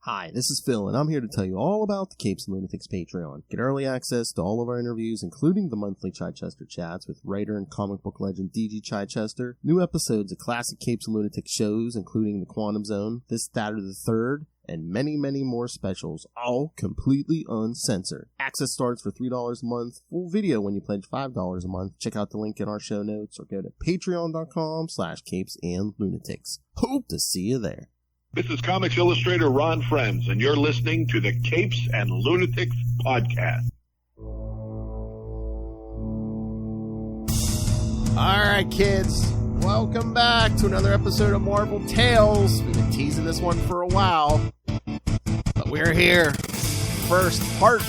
Hi, this is Phil, and I'm here to tell you all about the Capes and Lunatics Patreon. Get early access to all of our interviews, including the monthly Chichester chats with writer and comic book legend D.G. Chichester, new episodes of classic Capes and Lunatics shows, including The Quantum Zone, This, That, or the Third, and many, many more specials, all completely uncensored. Access starts for $3 a month, full video when you pledge $5 a month. Check out the link in our show notes, or go to patreon.com/CapesandLunatics. Hope to see you there. This is Comics Illustrator Ron Friends, and you're listening to the Capes and Lunatics podcast. Alright, kids. Welcome back to another episode of Marvel Tales. We've been teasing this one for a while, but we're here. First part,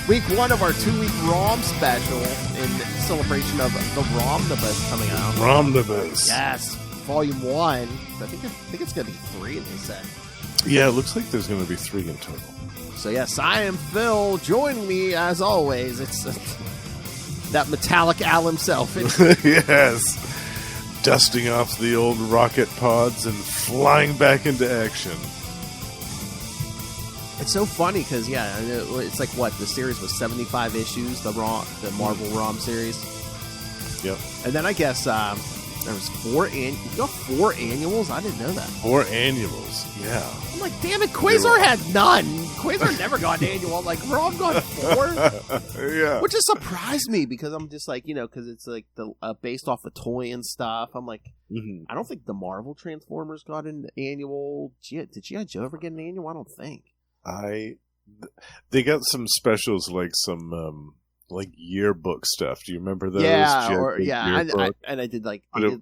week one of our 2-week ROM special in celebration of the Romnibus coming out. Romnibus. Yes, volume 1. I think it's going to be 3 in this set. Yeah, it looks like there's going to be 3 in total. So yes, I am Phil. Joining me, as always, it's that metallic Al himself. Yes. Dusting off the old rocket pods and flying back into action. It's so funny because, yeah, it's like, what, the series was 75 issues, the Marvel ROM series? Yep. And then I guess there was 4 annuals? I didn't know that. 4 annuals, yeah. I'm like, damn it, Quasar had none. Quasar never got an annual. I'm like, ROM got 4? Yeah. Which has surprised me because I'm just like, because it's like based off the toy and stuff. I'm like, I don't think the Marvel Transformers got an annual. Did G.I. Joe ever get an annual? I don't think. They got some specials like some like yearbook stuff. Do you remember those? Yeah, and I did like, or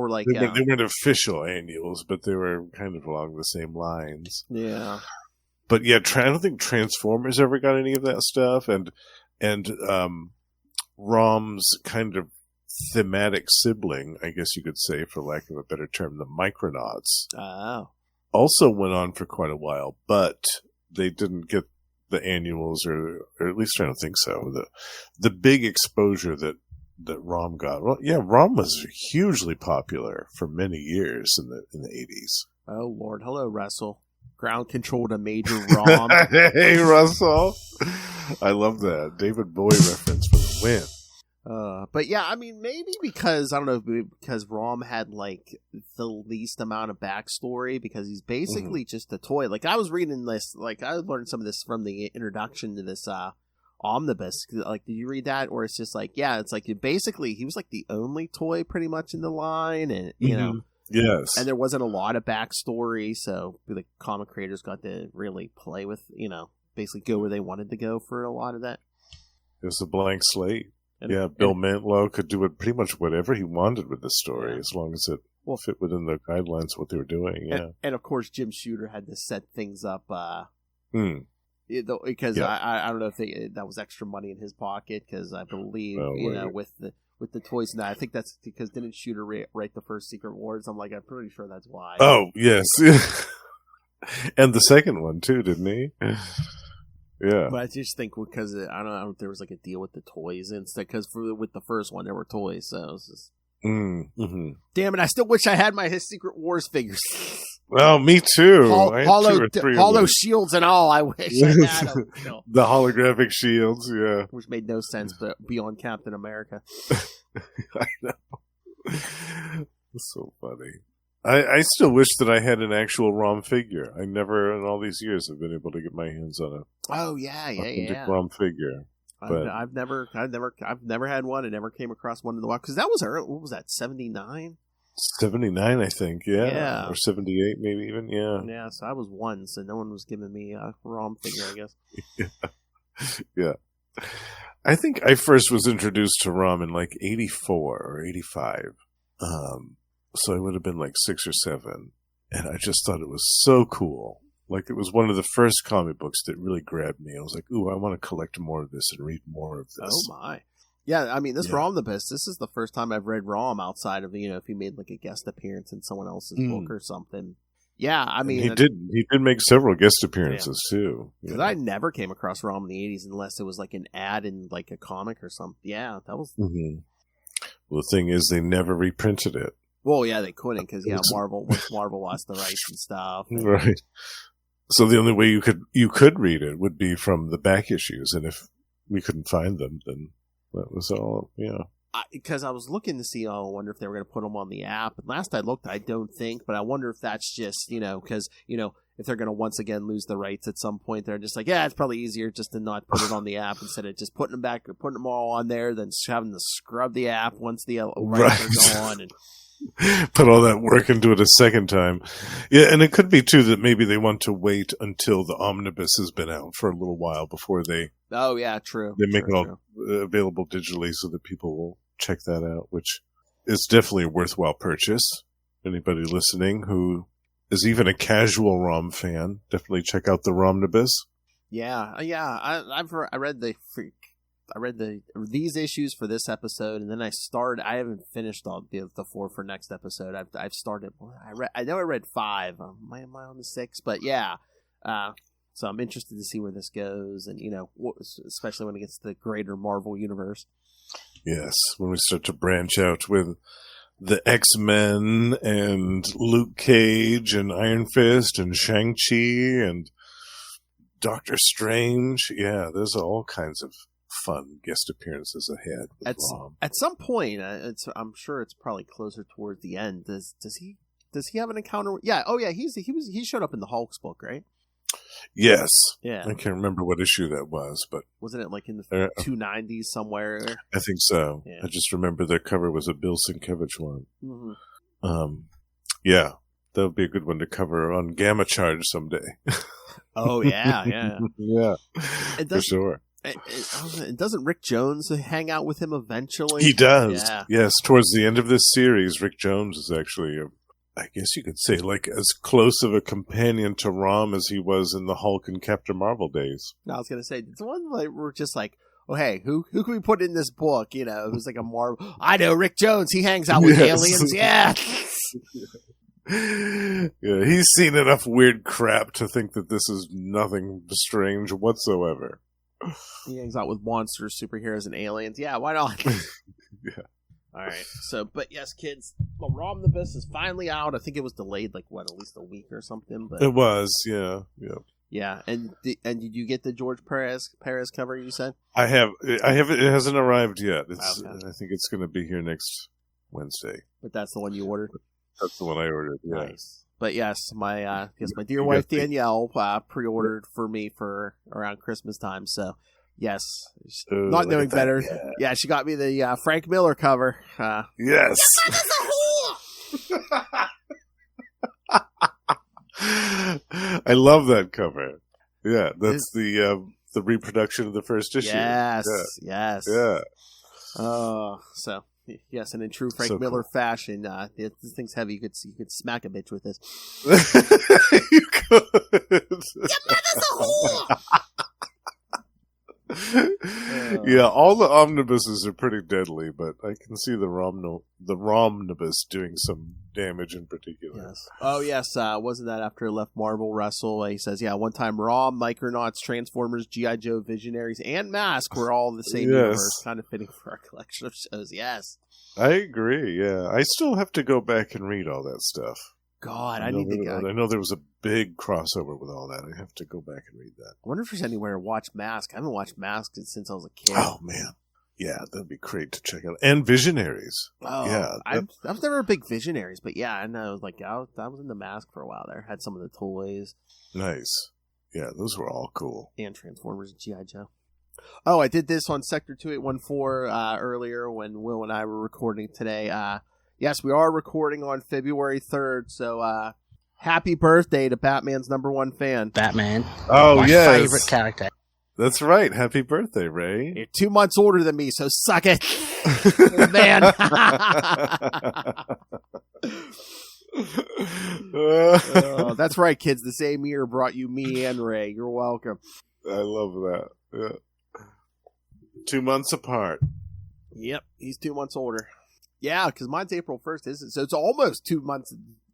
like they weren't official annuals, but they were kind of along the same lines. Yeah, but yeah, I don't think Transformers ever got any of that stuff, and ROM's kind of thematic sibling, I guess you could say, for lack of a better term, the Micronauts. Oh. Also went on for quite a while, but they didn't get the annuals, or at least I don't think so. The big exposure that ROM got. Well, yeah, ROM was hugely popular for many years in the 80s. Oh Lord, hello Russell. Ground control to Major ROM. Hey Russell, I love that David Bowie reference for the win. But yeah, I mean, maybe because, I don't know, because ROM had, like, the least amount of backstory, because he's basically just a toy. Like, I was reading this, like, I learned some of this from the introduction to this, omnibus. Like, did you read that? Or it's just like, yeah, it's like, basically, he was, like, the only toy pretty much in the line, and, you know. Yes. And there wasn't a lot of backstory, so the comic creators got to really play with, basically go where they wanted to go for a lot of that. It was a blank slate. Yeah, Bill Mantlo could do it pretty much whatever he wanted with the story, as long as it fit within the guidelines of what they were doing. Yeah, and of course Jim Shooter had to set things up because I don't know if that was extra money in his pocket, because I believe with the toys now, I think that's because didn't Shooter write the first Secret Wars? I'm pretty sure that's why. Oh yes, and the second one too, didn't he? Yeah, but I just think because I don't know if there was like a deal with the toys instead, because with the first one there were toys, so it was just damn it. I still wish I had my his Secret Wars figures. Well, me too. Hollow shields and all. I wish I had them. The holographic shields, yeah, which made no sense, but beyond Captain America. I know. It's so funny. I still wish that I had an actual ROM figure. I never, in all these years, have been able to get my hands on a authentic ROM figure. But I've never had one. I never came across one in the wild, because that was early. What was that? 79. 79, I think. Yeah, or 78, maybe even. Yeah. Yeah. So I was 1, so no one was giving me a ROM figure, I guess. Yeah. I think I first was introduced to ROM in like 84 or 85. So I would have been like 6 or 7, and I just thought it was so cool. Like, it was one of the first comic books that really grabbed me. I was like, ooh, I want to collect more of this and read more of this. Oh my. Yeah, I mean, Romnibus, this is the first time I've read ROM outside of, if he made like a guest appearance in someone else's book or something. Yeah, I mean, and he did make several guest appearances too. Because I never came across ROM in the 80s unless it was like an ad in like a comic or something. Yeah, that was. Well, the thing is, they never reprinted it. Well, yeah, they couldn't because Marvel lost the rights and stuff. Right. So the only way you could read it would be from the back issues, and if we couldn't find them, then that was all. Yeah. Because I was looking to see, I wonder if they were going to put them on the app. And last I looked, I don't think, but I wonder if that's just, because, if they're going to once again lose the rights at some point, they're just like, yeah, it's probably easier just to not put it on the app instead of just putting them back or putting them all on there, then having to scrub the app once the rights are gone. And put all that work into it a second time. Yeah, and it could be, too, that maybe they want to wait until the omnibus has been out for a little while before they... Oh, yeah, true. They make it all available digitally so that people will check that out, which is definitely a worthwhile purchase. Anybody listening who is even a casual ROM fan, definitely check out the Romnibus. Yeah. I read these issues for this episode, and then I haven't finished all the 4 for next episode. I've started. I know I read 5. Am I on the 6? But yeah. So I'm interested to see where this goes, and especially when it gets to the greater Marvel universe. Yes, when we start to branch out with the X-Men and Luke Cage and Iron Fist and Shang-Chi and Doctor Strange. Yeah, there's all kinds of fun guest appearances ahead. At some point, I'm sure it's probably closer towards the end. Does he have an encounter? Yeah. Oh yeah. He showed up in the Hulk's book, right? Yes. Yeah. I can't remember what issue that was, but wasn't it like in the 290s somewhere? I think so. Yeah. I just remember the cover was a Bill Sienkiewicz one. Mm-hmm. Yeah, that would be a good one to cover on Gamma Charge someday. Oh yeah. Yeah, for sure. Doesn't Rick Jones hang out with him eventually? He does. Yeah. Yes, towards the end of this series, Rick Jones is actually I guess you could say, like, as close of a companion to Rom as he was in the Hulk and Captain Marvel days. I was going to say, it's one like we're just like, oh, hey, who can we put in this book? Who's like a Marvel? I know, Rick Jones. He hangs out with aliens. Yeah. Yeah, he's seen enough weird crap to think that this is nothing strange whatsoever. He hangs out with monsters, superheroes, and aliens. Yeah, why not? Yeah. All right. So, but yes, kids, the Romnibus is finally out. I think it was delayed, at least a week or something. But it was, yeah. Yeah, and did you get the George Perez cover? You said I have. It hasn't arrived yet. Okay. I think it's going to be here next Wednesday. But that's the one you ordered. That's the one I ordered. Yeah. Nice. But yes, my dear wife Danielle pre-ordered for me for around Christmas time. So. Yes, not knowing better. Yeah, she got me the Frank Miller cover. Yes. I love that cover. Yeah, that's the reproduction of the first issue. Yes. Yeah. So yes, and in true Frank Miller fashion, this thing's heavy. You could smack a bitch with this. You could. Your mother's a whore. Yeah, all the omnibuses are pretty deadly, but I can see the Romnibus doing some damage in particular. Yes. Oh, yes. Wasn't that after he left Marvel Wrestle? He says, one time Rom, Micronauts, Transformers, G.I. Joe, Visionaries, and Mask were all in the same universe. Kind of fitting for our collection of shows. Yes. I agree, yeah. I still have to go back and read all that stuff. God, I know there was a big crossover with all that. I have to go back and read that. I wonder if there's anywhere to watch Mask. I haven't watched Mask since I was a kid. Oh, man. Yeah, that'd be great to check out. And Visionaries. Oh, yeah. I was never a big Visionaries, but yeah, I know. I was in the Mask for a while there. Had some of the toys. Nice. Yeah, those were all cool. And Transformers and G.I. Joe. Oh, I did this on Sector 2814 earlier when Will and I were recording today. Yes, we are recording on February 3rd, so happy birthday to Batman's #1 fan. Batman. Oh, my favorite character. That's right. Happy birthday, Ray. You're 2 months older than me, so suck it. Man. That's right, kids. The same year brought you me and Ray. You're welcome. I love that. Yeah. 2 months apart. Yep, he's 2 months older. Yeah, because mine's April 1st, isn't it? So it's almost 2 months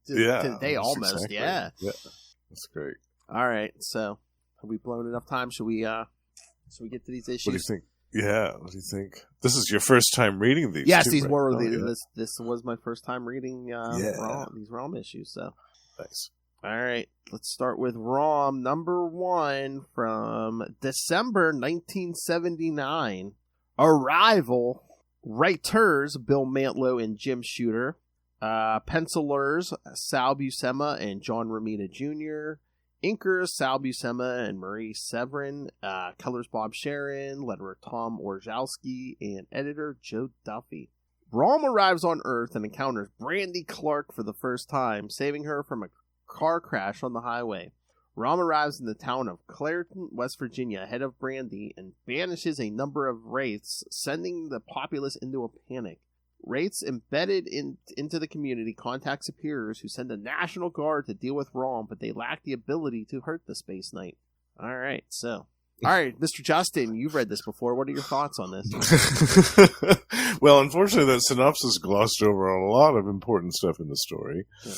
to the day, almost. Exactly. Yeah. That's great. All right, so have we blown enough time? Should we get to these issues? What do you think? Yeah, what do you think? This is your first time reading these. Yes, too, these right? were. This was my first time reading these ROM issues. So nice. All right, let's start with ROM number 1 from December 1979. Arrival. Writers Bill Mantlo and Jim Shooter. Pencilers Sal Buscema and John Romita Jr. Inkers Sal Buscema and Marie Severin. Colors Bob Sharon. Letterer Tom Orzowski. And editor Joe Duffy. Rom arrives on Earth and encounters Brandy Clark for the first time, saving her from a car crash on the highway. Rom arrives in the town of Clairton, West Virginia, ahead of Brandy, and banishes a number of wraiths, sending the populace into a panic. Wraiths embedded into the community contact superiors who send a National Guard to deal with Rom, but they lack the ability to hurt the Space Knight. All right, Mr. Justin, you've read this before. What are your thoughts on this? Well, unfortunately, that synopsis glossed over a lot of important stuff in the story. Yeah.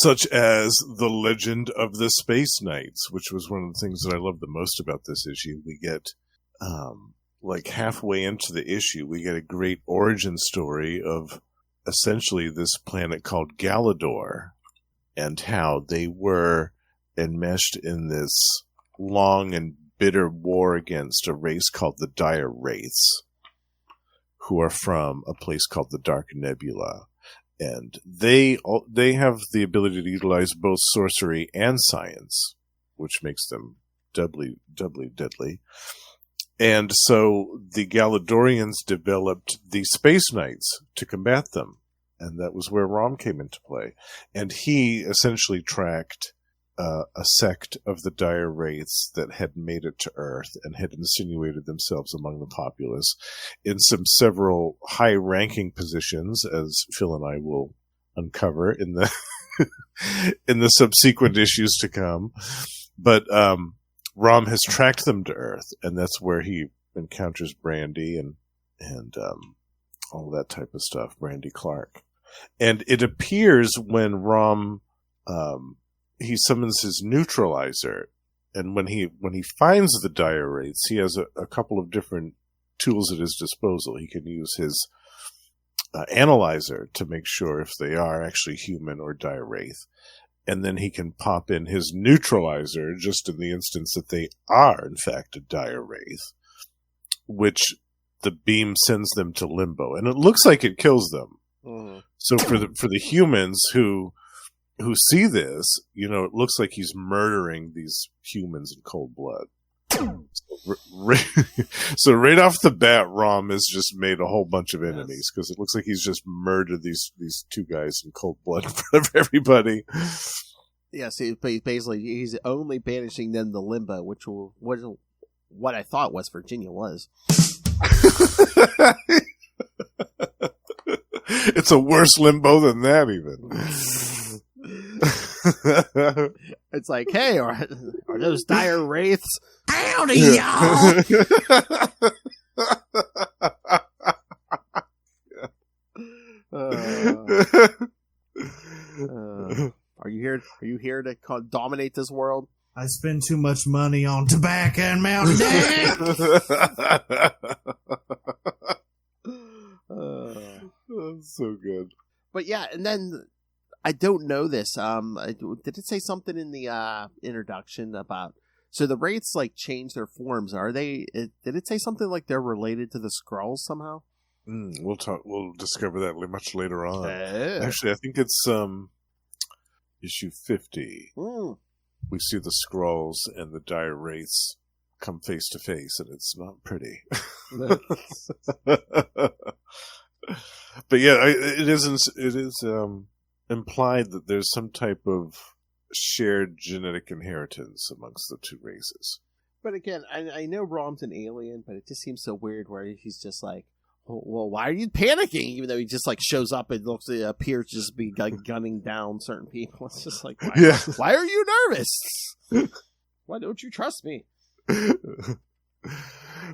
Such as the legend of the Space Knights, which was one of the things that I loved the most about this issue. We get, like halfway into the issue, we get a great origin story of essentially this planet called Galador and how they were enmeshed in this long and bitter war against a race called the Dire Wraiths, who are from a place called the Dark Nebula. And they have the ability to utilize both sorcery and science, which makes them doubly deadly. And so the Galadorians developed the Space Knights to combat them. And that was where Rom came into play. And he essentially tracked a sect of the Dire Wraiths that had made it to Earth and had insinuated themselves among the populace in several high-ranking positions, as Phil and I will uncover in the in the subsequent issues to come. But Rom has tracked them to Earth, and that's where he encounters Brandy and all that type of stuff, Brandy Clark. And it appears when Rom he summons his neutralizer, and when he finds the Dire Wraiths, he has a couple of different tools at his disposal. He can use his analyzer to make sure if they are actually human or Dire Wraith, and then he can pop in his neutralizer just in the instance that they are in fact a Dire Wraith, which the beam sends them to limbo, and it looks like it kills them. Mm-hmm. So for the humans who see this, it looks like he's murdering these humans in cold blood. So right off the bat, Rom has just made a whole bunch of enemies because it looks like he's just murdered these two guys in cold blood in front of everybody. Yeah, so basically he's only banishing them to limbo, which was what I thought West Virginia was. It's a worse limbo than that, even. It's like, hey, are those Dire Wraiths? Howdy, y'all! Are you here to dominate this world? I spend too much money on tobacco and Mountain Dew. That's so good. But yeah, and then I don't know this. Did it say something in the introduction about? So the Wraiths change their forms. Are they? Did it say something like they're related to the Skrulls somehow? We'll discover that much later on. Actually, I think it's issue 50. We see the Skrulls and the Dire Wraiths come face to face, and it's not pretty. But yeah, it is implied that there's some type of shared genetic inheritance amongst the two races. But again, I know Rom's an alien, but it just seems so weird where he's just like, well, why are you panicking? Even though he just shows up and appears to just be gunning down certain people. It's just like, why are you nervous? Why don't you trust me?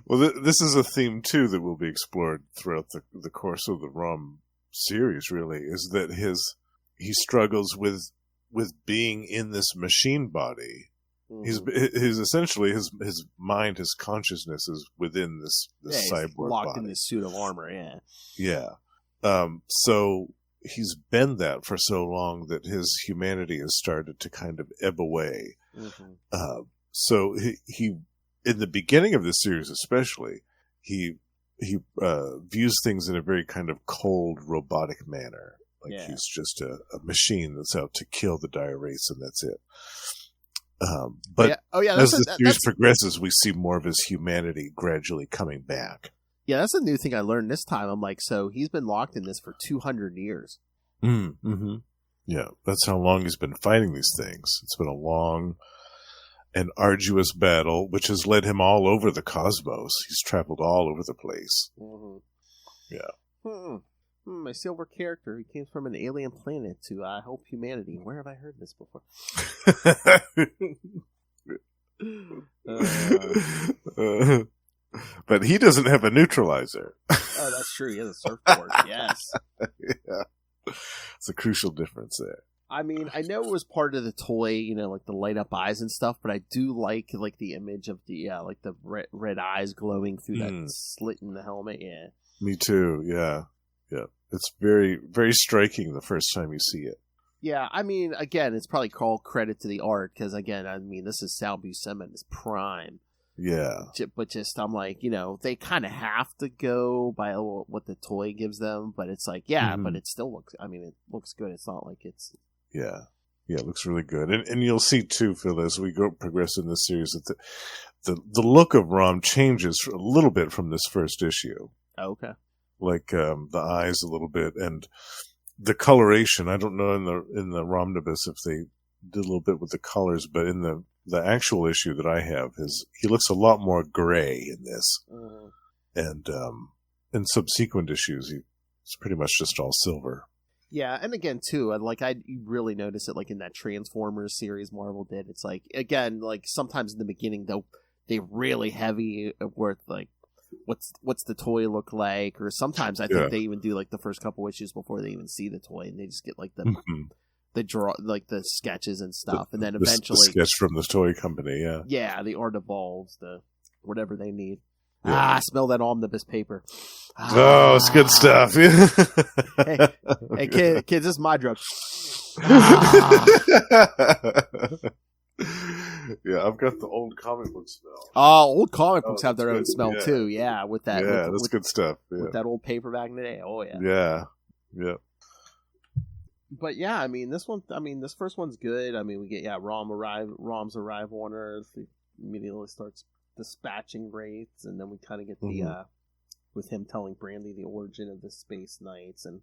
Well, this is a theme too that will be explored throughout the course of the Rom series. Really, is that he struggles with being in this machine body. Mm-hmm. He's essentially his mind, his consciousness is within this cyborg locked body. In this suit of armor. Yeah. So he's been that for so long that his humanity has started to kind of ebb away. Mm-hmm. So he in the beginning of this series especially, he views things in a very kind of cold, robotic manner. Like he's just a machine that's out to kill the Dire Wraiths, and that's it. But as the series progresses, we see more of his humanity gradually coming back. Yeah, that's a new thing I learned this time. I'm like, so he's been locked in this for 200 years. Mm-hmm. Yeah, that's how long he's been fighting these things. It's been a long and arduous battle, which has led him all over the cosmos. He's traveled all over the place. Mm-hmm. Yeah. My silver character, he came from an alien planet to help humanity. Where have I heard this before? But he doesn't have a neutralizer. Oh, that's true. He has a surfboard. Yes. Yeah. It's a crucial difference there. I mean, I know it was part of the toy, like the light up eyes and stuff, but I do like the image of the red eyes glowing through that slit in the helmet. Yeah. Me too. Yeah. Yeah. It's very, very striking the first time you see it. Yeah, I mean, again, it's probably called credit to the art because, again, I mean, this is Sal Buscema in his prime. Yeah. But just, I'm like, they kind of have to go by what the toy gives them, but it's like, but it still looks, it looks good. It's not like it's... Yeah. Yeah, it looks really good. And you'll see, too, Phil, as we progress in this series, that the look of Rom changes a little bit from this first issue. Oh, okay. Like the eyes a little bit, and the coloration. I don't know in the omnibus if they did a little bit with the colors, but in the actual issue that I have, he looks a lot more gray in this, and in subsequent issues, it's pretty much just all silver. Yeah, and again too, you really notice it in that Transformers series Marvel did. It's like, again, sometimes in the beginning they're really heavy with what's the toy look like, or sometimes I think they even do the first couple issues before they even see the toy, and they just get the draw, the sketches and stuff, and then eventually the sketch from the toy company. Yeah, the art evolves to whatever they need. I smell that omnibus paper. It's good stuff. hey kids, this is my drug. Yeah, I've got the old comic book smell. Oh, old comic books have their own smell too. Yeah, with that. Yeah, that's good stuff. Yeah. With that old paper back in the day. Oh yeah. Yeah. Yeah. But yeah, I mean, this first one's good. I mean, we get Rom's arrival on Earth. He immediately starts dispatching wraiths, and then we kind of get the with him telling Brandy the origin of the Space Knights, and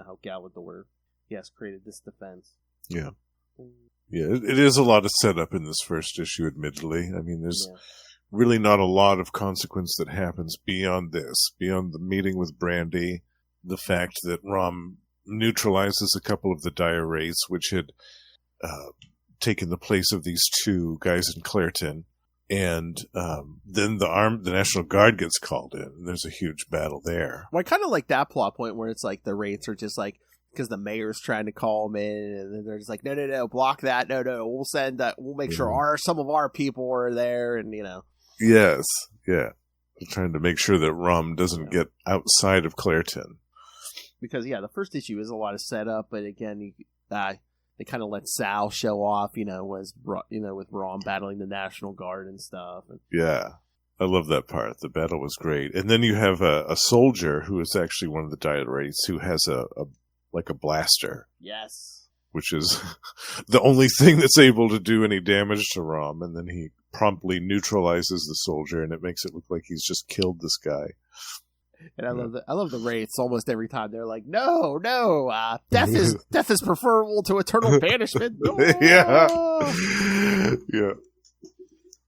how Galador created this defense. Yeah. Yeah, it is a lot of setup in this first issue, admittedly. I mean, there's really not a lot of consequence that happens beyond the meeting with Brandy, the fact that Rom neutralizes a couple of the Dire Wraiths, which had taken the place of these two guys in Clairton, and then the National Guard gets called in, and there's a huge battle there. Well, I kind of like that plot point where it's the Wraiths are just because the mayor's trying to call them in, and then they're just no, block that, no, we'll send that, we'll make sure some of our people are there, and Yes, yeah. They're trying to make sure that Rom doesn't get outside of Clairton. Because, the first issue is a lot of setup, but again, they kind of let Sal show off, with Rom battling the National Guard and stuff. Yeah, I love that part. The battle was great. And then you have a soldier who is actually one of the Dire Wraiths who has a blaster. Yes. Which is the only thing that's able to do any damage to Rom, and then he promptly neutralizes the soldier, and it makes it look like he's just killed this guy. And I love the Wraiths almost every time. They're like, no, death is preferable to eternal banishment. No! Yeah.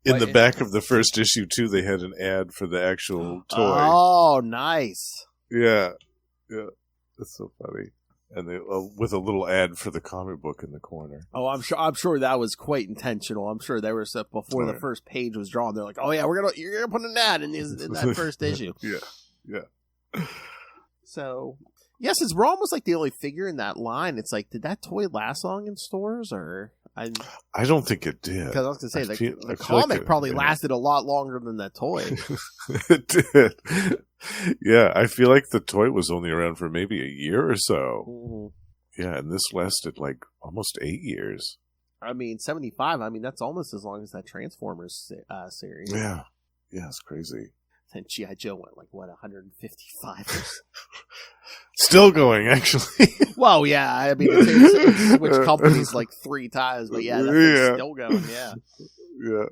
In the back of the first issue too, they had an ad for the actual toy. Oh, nice. Yeah, that's so funny. And they with a little ad for the comic book in the corner. Oh, I'm sure that was quite intentional. I'm sure there was stuff before the first page was drawn. They're like, oh yeah, you're gonna put an ad in that first issue. Yeah. So, since Rom was the only figure in that line, it's did that toy last long in stores, or I don't think it did. Because I was going to say, the I feel comic like probably lasted a lot longer than that toy. It did. Yeah, I feel like the toy was only around for maybe a year or so. Mm-hmm. Yeah, and this lasted like almost 8 years. I mean, 75, that's almost as long as that Transformers series. Yeah. Yeah, it's crazy. And G.I. Joe went 155. Still going, actually. Well, yeah, it's switched companies 3 times, but yeah, that thing's still going, yeah. Yeah.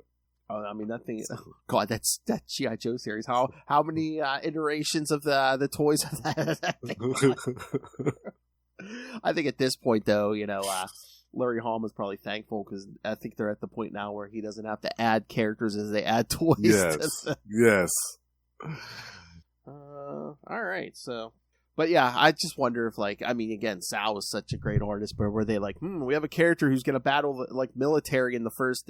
That thing, God, that G.I. Joe series. How many iterations of the toys of that thing? I think at this point, though, Larry Hall is probably thankful because I think they're at the point now where he doesn't have to add characters as they add toys. Yes. All right, so. But yeah, I just wonder if, again, Sal was such a great artist, but were they we have a character who's going to battle, military in the first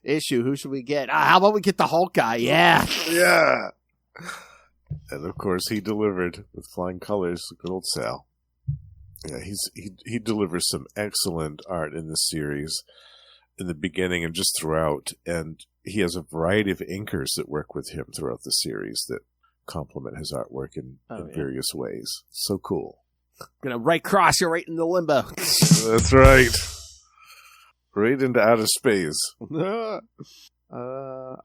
issue. Who should we get? How about we get the Hulk guy? Yeah. Yeah. And, of course, he delivered with flying colors. Good old Sal. Yeah, he delivers some excellent art in this series in the beginning and just throughout. And he has a variety of inkers that work with him throughout the series that complement his artwork in various ways. So cool. Gonna right cross you right into limbo. That's right. Right into outer space. All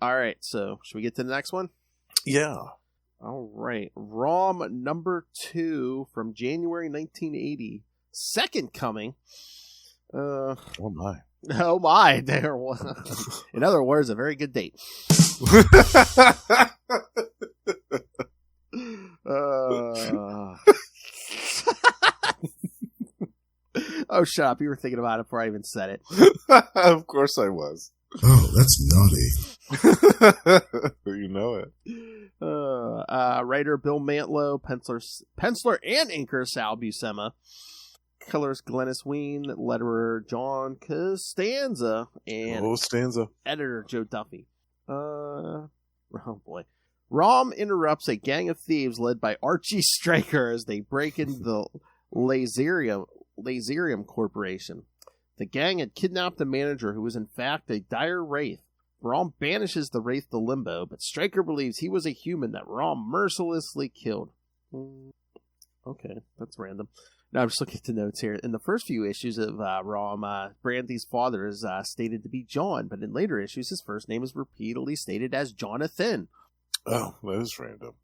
right, so should we get to the next one? Yeah. All right. Rom number 2 from January 1980. Second coming. Oh my. Oh my. There was. In other words, a very good date. Oh, shut up. You were thinking about it before I even said it. Of course I was. Oh, that's naughty. You know it. Writer Bill Mantlo, penciler and inker Sal Buscema, colorist Glennis Ween, letterer John Costanza, and editor Joe Duffy. Oh boy. Rom interrupts a gang of thieves led by Archie Stryker as they break into the Laserium Corporation. The gang had kidnapped the manager, who was in fact a Dire Wraith. Rom banishes the Wraith to Limbo, but Stryker believes he was a human that Rom mercilessly killed. Okay, that's random. Now I'm just looking at the notes here. In the first few issues of Rom, Brandy's father is stated to be John, but in later issues his first name is repeatedly stated as Jonathan. Oh, that is random.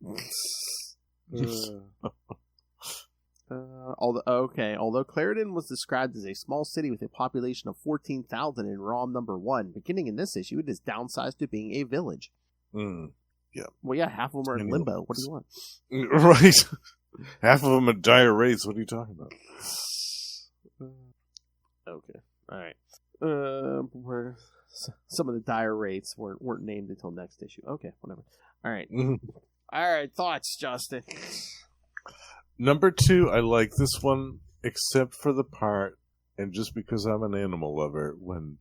Although Clarendon was described as a small city with a population of 14,000 in ROM number 1, beginning in this issue, it is downsized to being a village. Yeah. Well, yeah, half of them are in Limbo. What do you want? Right. Half of them are Dire Wraiths. What are you talking about? Okay. All right. Some of the Dire Wraiths weren't named until next issue. Okay, whatever. All right. All right, thoughts, Justin? Number 2, I like this one, except for the part, and just because I'm an animal lover, when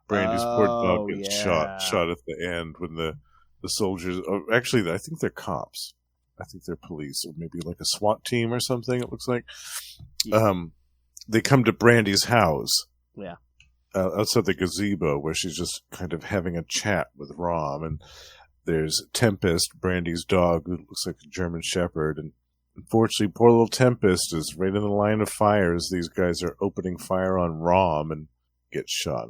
Brandy's poor dog gets shot at the end, when the soldiers, actually, I think they're cops. I think they're police, or maybe like a SWAT team or something, it looks like. Yeah. They come to Brandy's house. Yeah. Outside the gazebo, where she's just kind of having a chat with Rom, and there's Tempest, Brandy's dog, who looks like a German Shepherd, and unfortunately, poor little Tempest is right in the line of fire as these guys are opening fire on Rom and gets shot.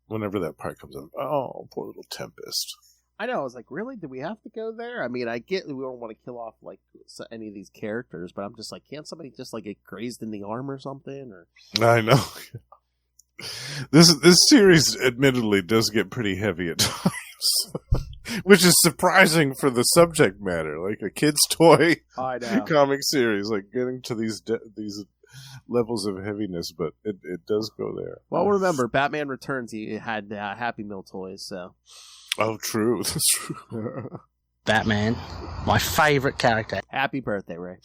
Whenever that part comes up, oh, poor little Tempest. I know. I was like, really? Do we have to go there? I mean, I get we don't want to kill off like any of these characters, but I'm just like, can't somebody just like get grazed in the arm or something? Or I know. This series, admittedly, does get pretty heavy at times. Which is surprising for the subject matter, like a kid's toy comic series, like getting to these levels of heaviness, but it does go there. Well, remember, Batman Returns, he had Happy Meal toys, so. Oh, true. That's true. Batman, my favorite character. Happy birthday, Ray.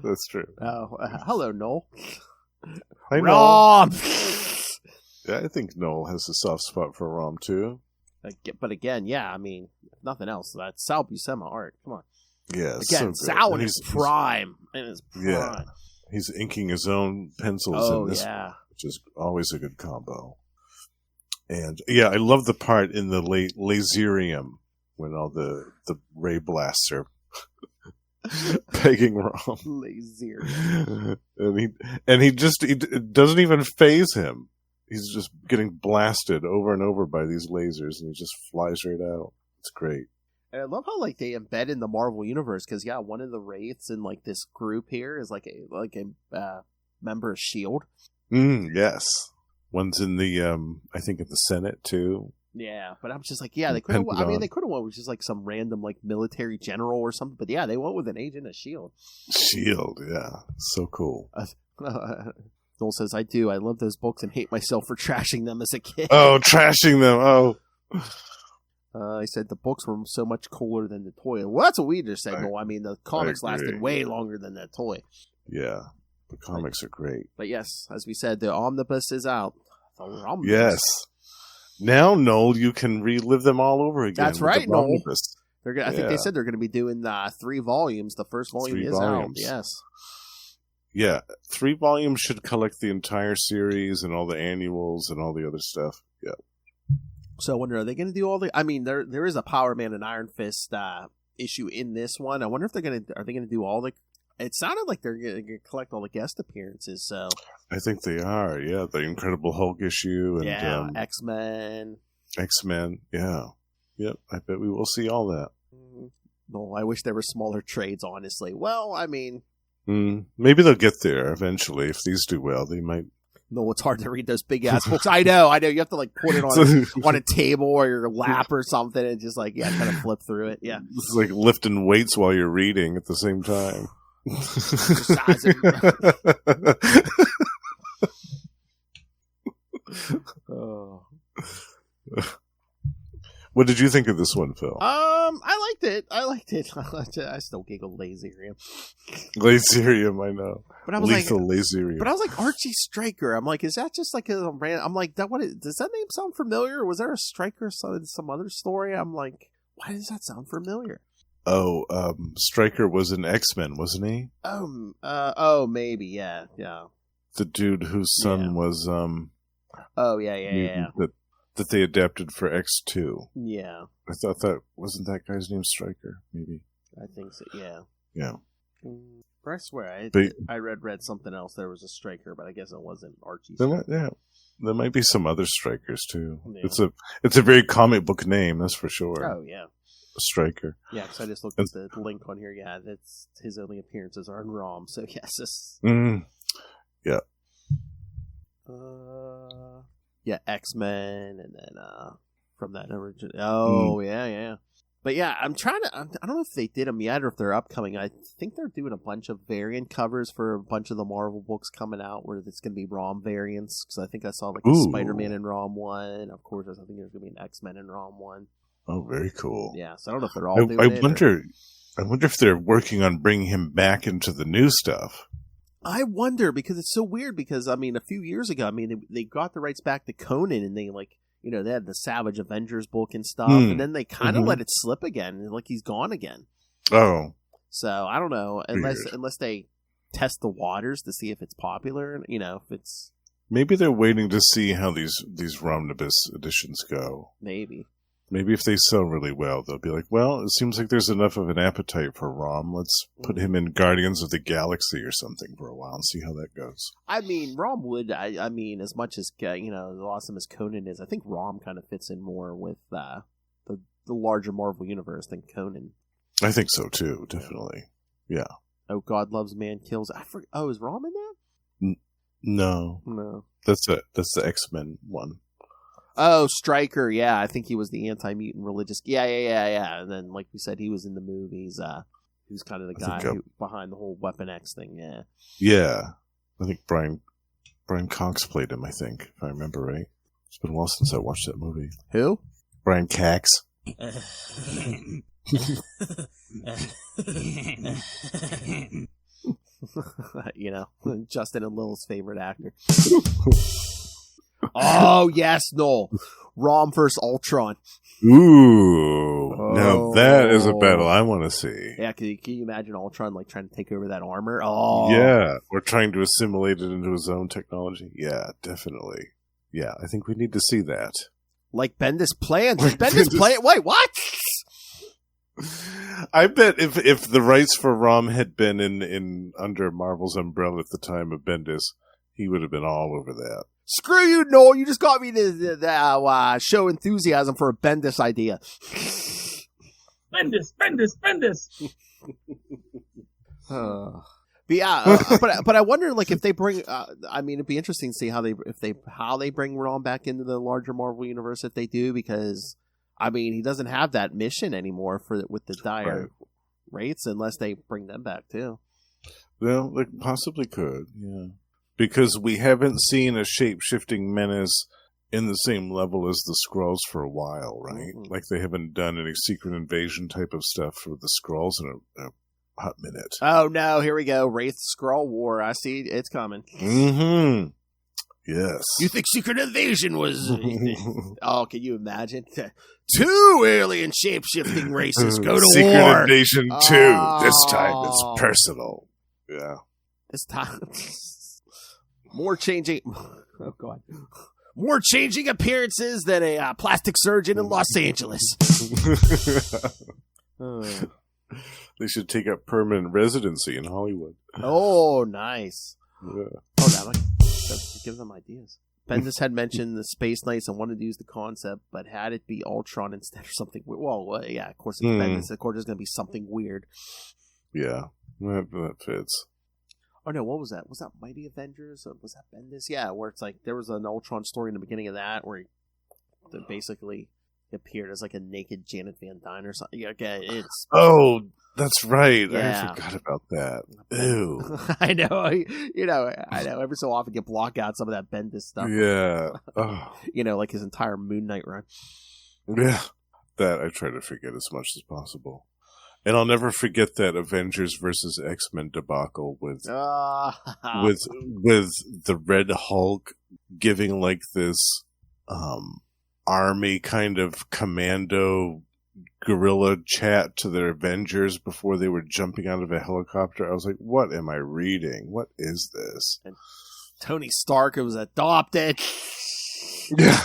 That's true. Oh, hello, Noel. Hi, Rom! Yeah, I think Noel has a soft spot for Rom, too. But again, yeah, I mean, if nothing else, that's Sal Buscema art. Come on. Yeah, again, so Sal in his prime. In his prime. Yeah, he's inking his own pencils in this which is always a good combo. And yeah, I love the part in the Laserium when all the ray blasts are pegging Rom. Laserium. and he it doesn't even faze him. He's just getting blasted over and over by these lasers, and he just flies right out. It's great. And I love how like they embed in the Marvel universe because one of the Wraiths in like this group here is like a member of Shield. Yes, one's in the I think in the Senate too. Yeah, but I'm just like they could have. I mean, they could have went with just like some random like military general or something. But they went with an agent of Shield. Shield, yeah, so cool. Noel says, I do. I love those books and hate myself for trashing them as a kid. Oh, trashing them. Oh. I said the books were so much cooler than the toy. Well, that's what we just said. I mean, the comics lasted way longer than that toy. Yeah, the comics are great. But yes, as we said, the omnibus is out. The omnibus. Yes. Now, Noel, you can relive them all over again. That's right, Noel. I think they Yeah. said they're going to be doing 3 volumes. The first volume is out. Yes. Yeah, 3 volumes should collect the entire series and all the annuals and all the other stuff. Yeah. So I wonder, are they going to do all the? I mean, there is a Power Man and Iron Fist issue in this one. I wonder if are they going to do all the? It sounded like they're going to collect all the guest appearances. So I think they are. Yeah, the Incredible Hulk issue and X-Men. X-Men. Yeah. Yep. I bet we will see all that. No, I wish there were smaller trades. Honestly, well, I mean. Maybe they'll get there eventually. If these do well, they might. No, it's hard to read those big ass books. I know. You have to like put it on a table or your lap or something, and just like kind of flip through it. Yeah, it's like lifting weights while you're reading at the same time. Oh. What did you think of this one, Phil? I liked it. I still giggle Laserium. Laserium, I know. But I was Lethal Laserium. But I was like Archie Striker. I'm like, is that just like a random? I'm like, does that name sound familiar? Was there a Striker in some other story? I'm like, why does that sound familiar? Oh, Stryker was an X-Men, wasn't he? Oh, maybe, yeah. The dude whose son was Oh, yeah. That they adapted for X2. Yeah. I thought that wasn't that guy's name Stryker, maybe. I think so, yeah. Yeah. I swear, I read something else. There was a Striker, but I guess it wasn't Archie. There might be some other Strikers too. Yeah. It's a very comic book name, that's for sure. Oh yeah. Stryker. Yeah, because I just looked at the link on here. Yeah, that's his only appearances are in ROM. So yes. Yeah. Yeah, X-Men, and then from that original. Oh yeah. But yeah, I'm trying to. I don't know if they did them yet or if they're upcoming. I think they're doing a bunch of variant covers for a bunch of the Marvel books coming out, where it's going to be ROM variants. Because I think I saw like a Spider-Man in ROM 1. Of course, I think there's going to be an X-Men in ROM 1. Oh, very cool. Yeah, so I don't know if they're all doing it. I wonder if they're working on bringing him back into the new stuff. I wonder, because it's so weird, because, I mean, a few years ago, I mean, they got the rights back to Conan, and they, like, they had the Savage Avengers book and stuff, and then they kind of let it slip again, like he's gone again. Oh. So, I don't know, unless they test the waters to see if it's popular, if it's... Maybe they're waiting to see how these Romnibus editions go. Maybe if they sell really well, they'll be like, well, it seems like there's enough of an appetite for Rom. Let's put him in Guardians of the Galaxy or something for a while and see how that goes. I mean, Rom would, I mean, as much as, as awesome as Conan is, I think Rom kind of fits in more with the larger Marvel universe than Conan. I think so, too. Definitely. Yeah. Oh, God Loves Man Kills. Oh, is Rom in that? No. That's the X-Men one. Oh, Stryker, yeah. I think he was the anti-mutant religious. Yeah. And then, like we said, he was in the movies. He was kind of the guy behind the whole Weapon X thing, yeah. Yeah. I think Brian Cox played him, I think, if I remember right. It's been a while since I watched that movie. Who? Brian Cox. Justin and Lil's favorite actor. Oh, yes, Noel. Rom versus Ultron. Ooh, now that is a battle I want to see. Yeah, can you imagine Ultron like trying to take over that armor? Oh, yeah, or trying to assimilate it into his own technology. Yeah, definitely. Yeah, I think we need to see that. Like Bendis planned. Bendis planned. Wait, what? I bet if the rights for Rom had been in under Marvel's umbrella at the time of Bendis, he would have been all over that. Screw you, Noel. You just got me to show enthusiasm for a Bendis idea. Bendis. But yeah, but I wonder, like, if they bring. I mean, it'd be interesting to see how they bring Rom back into the larger Marvel universe if they do, because I mean, he doesn't have that mission anymore with the Dire Wraiths unless they bring them back too. Well, they possibly could, yeah. Because we haven't seen a shape-shifting menace in the same level as the Skrulls for a while, right? Mm-hmm. Like they haven't done any secret invasion type of stuff for the Skrulls in a hot minute. Oh no, here we go. Wraith Skrull War. I see it's coming. Mm-hmm. Yes. You think secret invasion was... Oh, can you imagine? 2 alien shape-shifting races go to secret war. Secret Invasion 2. This time it's personal. Yeah. This time... More changing... Oh, God. More changing appearances than a plastic surgeon in Los Angeles. They should take up permanent residency in Hollywood. Oh, nice. Yeah. Oh, that might give them ideas. Bendis had mentioned the Space Knights and wanted to use the concept, but had it be Ultron instead or something weird. Well, yeah, of course it's Bendis. Of course there's going to be something weird. Yeah, that fits. Oh, no, what was that? Was that Mighty Avengers? Was that Bendis? Yeah, where it's like there was an Ultron story in the beginning of that where he basically appeared as like a naked Janet Van Dyne or something. Yeah, okay, it's... Oh, that's right. Yeah. I forgot about that. Ew. I know. I know. Every so often you block out some of that Bendis stuff. Yeah. Oh. Like his entire Moon Knight run. Yeah. That I try to forget as much as possible. And I'll never forget that Avengers versus X-Men debacle with the Red Hulk giving like this army kind of commando guerrilla chat to their Avengers before they were jumping out of a helicopter. I was like, what am I reading? What is this? And Tony Stark was adopted. Yeah.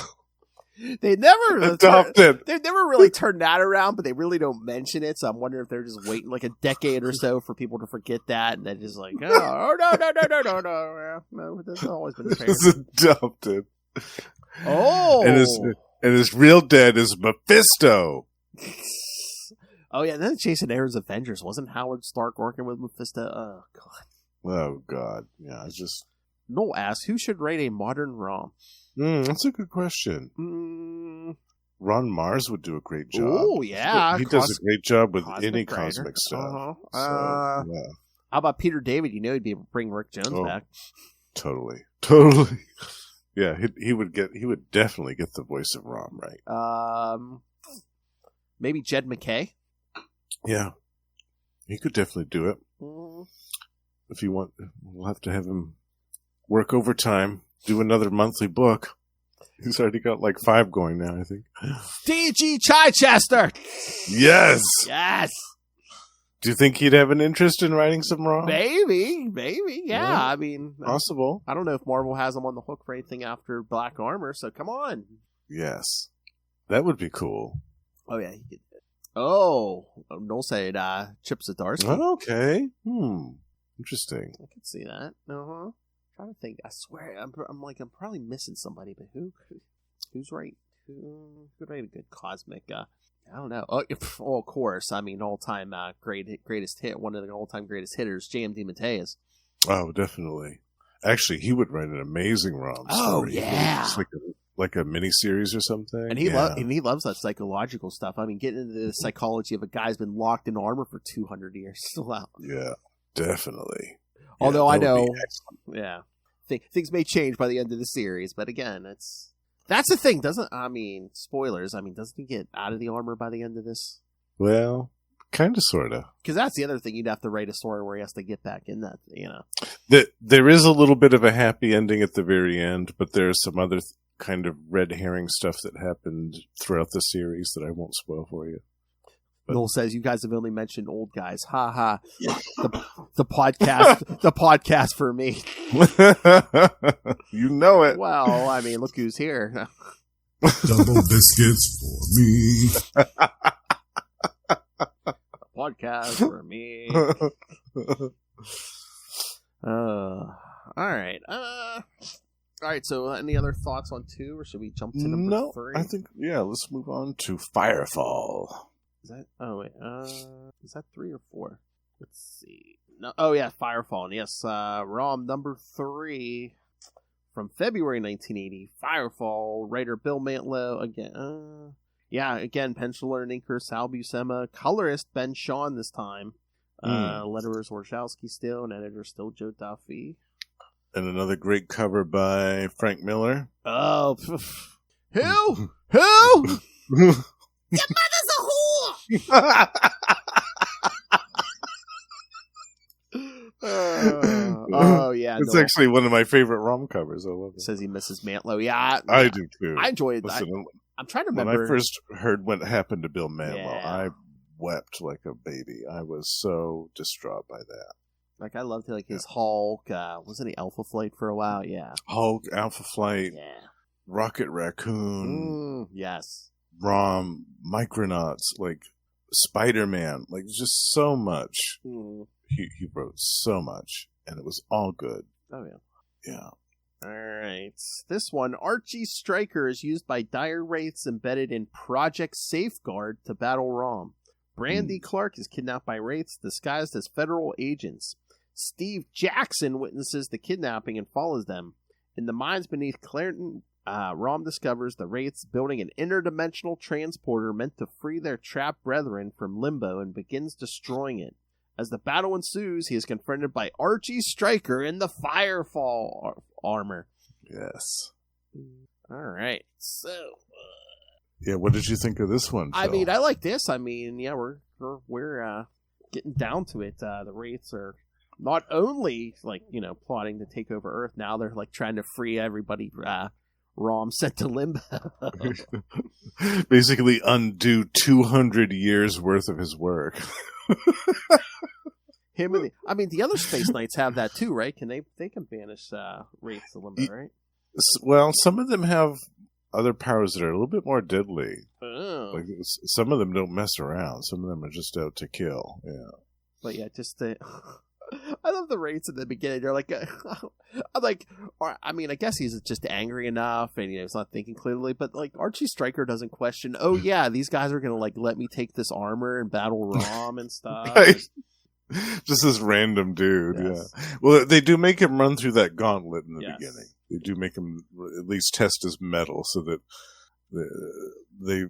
They never adopted. They never really turned that around, but they really don't mention it. So I'm wondering if they're just waiting like a decade or so for people to forget that, and they're just like, no, that's always been fair. It's adopted. Oh, and his real dad is Mephisto. Oh yeah, then Jason Aaron's Avengers wasn't Howard Stark working with Mephisto? Oh god. Oh god. Yeah, it's just. Noel asks, who should write a modern ROM? That's a good question. Ron Mars would do a great job. Oh, yeah. He does a great job with any cosmic stuff. Uh-huh. Yeah. How about Peter David? He'd be able to bring Rick Jones back. Totally. Yeah, he would definitely get the voice of Rom right. Maybe Jed McKay? Yeah. He could definitely do it. If you want, we'll have to have him work overtime. Do another monthly book. He's already got like 5 going now, I think. D.G. Chichester! Yes! Yes! Do you think he'd have an interest in writing some Rom? Maybe, yeah. I mean... Possible. I don't know if Marvel has him on the hook for anything after Black Armor, so come on. Yes. That would be cool. Oh, yeah. He could. Oh, Noel said Chip Zdarsky. Oh, okay. Interesting. I can see that. Uh-huh. Trying to think. I swear, I'm probably missing somebody, but who's right? Who could write a good cosmic? I don't know. Oh, of course. I mean, all-time greatest hit. One of the all-time greatest hitters, J.M. DeMatteis. Oh, definitely. Actually, he would write an amazing ROM story. Oh, yeah. It's like a mini-series or something. And he loves that psychological stuff. I mean, getting into the psychology of a guy's been locked in armor for 200 years. Wow. Yeah, definitely. Although I know, things may change by the end of the series, but again, that's the thing. Spoilers. Doesn't he get out of the armor by the end of this? Well, kind of, sort of. Because that's the other thing. You'd have to write a story where he has to get back in that, There is a little bit of a happy ending at the very end, but there's some other kind of red herring stuff that happened throughout the series that I won't spoil for you. But Noel says, you guys have only mentioned old guys. Ha ha. The podcast for me. you know it. Well, I mean, look who's here. Double biscuits for me. Podcast for me. All right. All right, so any other thoughts on 2, or should we jump to number 3? I think, let's move on to Firefall. Is that, is that 3 or 4? Let's see. No, oh yeah, Firefall. And yes, ROM number 3 from February 1980. Firefall, writer Bill Mantlo, again, again, penciler and inker Sal Buscema, colorist Ben Shawn this time, letterers Warshawski still, and editor still Joe Duffy. And another great cover by Frank Miller. Oh, who? Who? Your mother's a whore! Oh, yeah. It's actually one of my favorite ROM covers. I love it. Says he misses Mantlo. Yeah. I do too. I enjoyed it. I'm trying to remember. When I first heard what happened to Bill Mantlo, Yeah. I wept like a baby. I was so distraught by that. Like, I loved his Hulk. Wasn't he Alpha Flight for a while? Yeah. Hulk, Alpha Flight, Yeah. Rocket Raccoon, Yes. ROM, Micronauts, like Spider-Man, like just so much. He wrote so much, and it was all good. Oh, yeah. Yeah. All right. This one, Archie Stryker is used by Dire Wraiths embedded in Project Safeguard to battle ROM. Brandy Clark is kidnapped by Wraiths disguised as federal agents. Steve Jackson witnesses the kidnapping and follows them. In the mines beneath Clareton, ROM discovers the Wraiths building an interdimensional transporter meant to free their trapped brethren from limbo and begins destroying it. As the battle ensues, he is confronted by Archie Stryker in the Firefall armor. Yes. All right. So, yeah, what did you think of this one, Phil? I mean, I like this. I mean, yeah, we're getting down to it. The Wraiths are not only plotting to take over Earth. Now they're trying to free everybody. ROM sent to limbo. Basically, undo 200 years worth of his work. Him and the other Space Knights have that too, right? They can banish Wraiths to limbo, right? Well, some of them have other powers that are a little bit more deadly. Oh. Like some of them don't mess around. Some of them are just out to kill. Yeah. But yeah, just I love the Wraiths in the beginning. They're like, I'm like, I guess he's just angry enough, and he's not thinking clearly. But Archie Stryker doesn't question. Oh yeah, these guys are gonna let me take this armor and battle ROM and stuff. Right. Just this random dude. Yes. Yeah. Well, they do make him run through that gauntlet in the Yes. beginning. They do make him at least test his mettle so that they're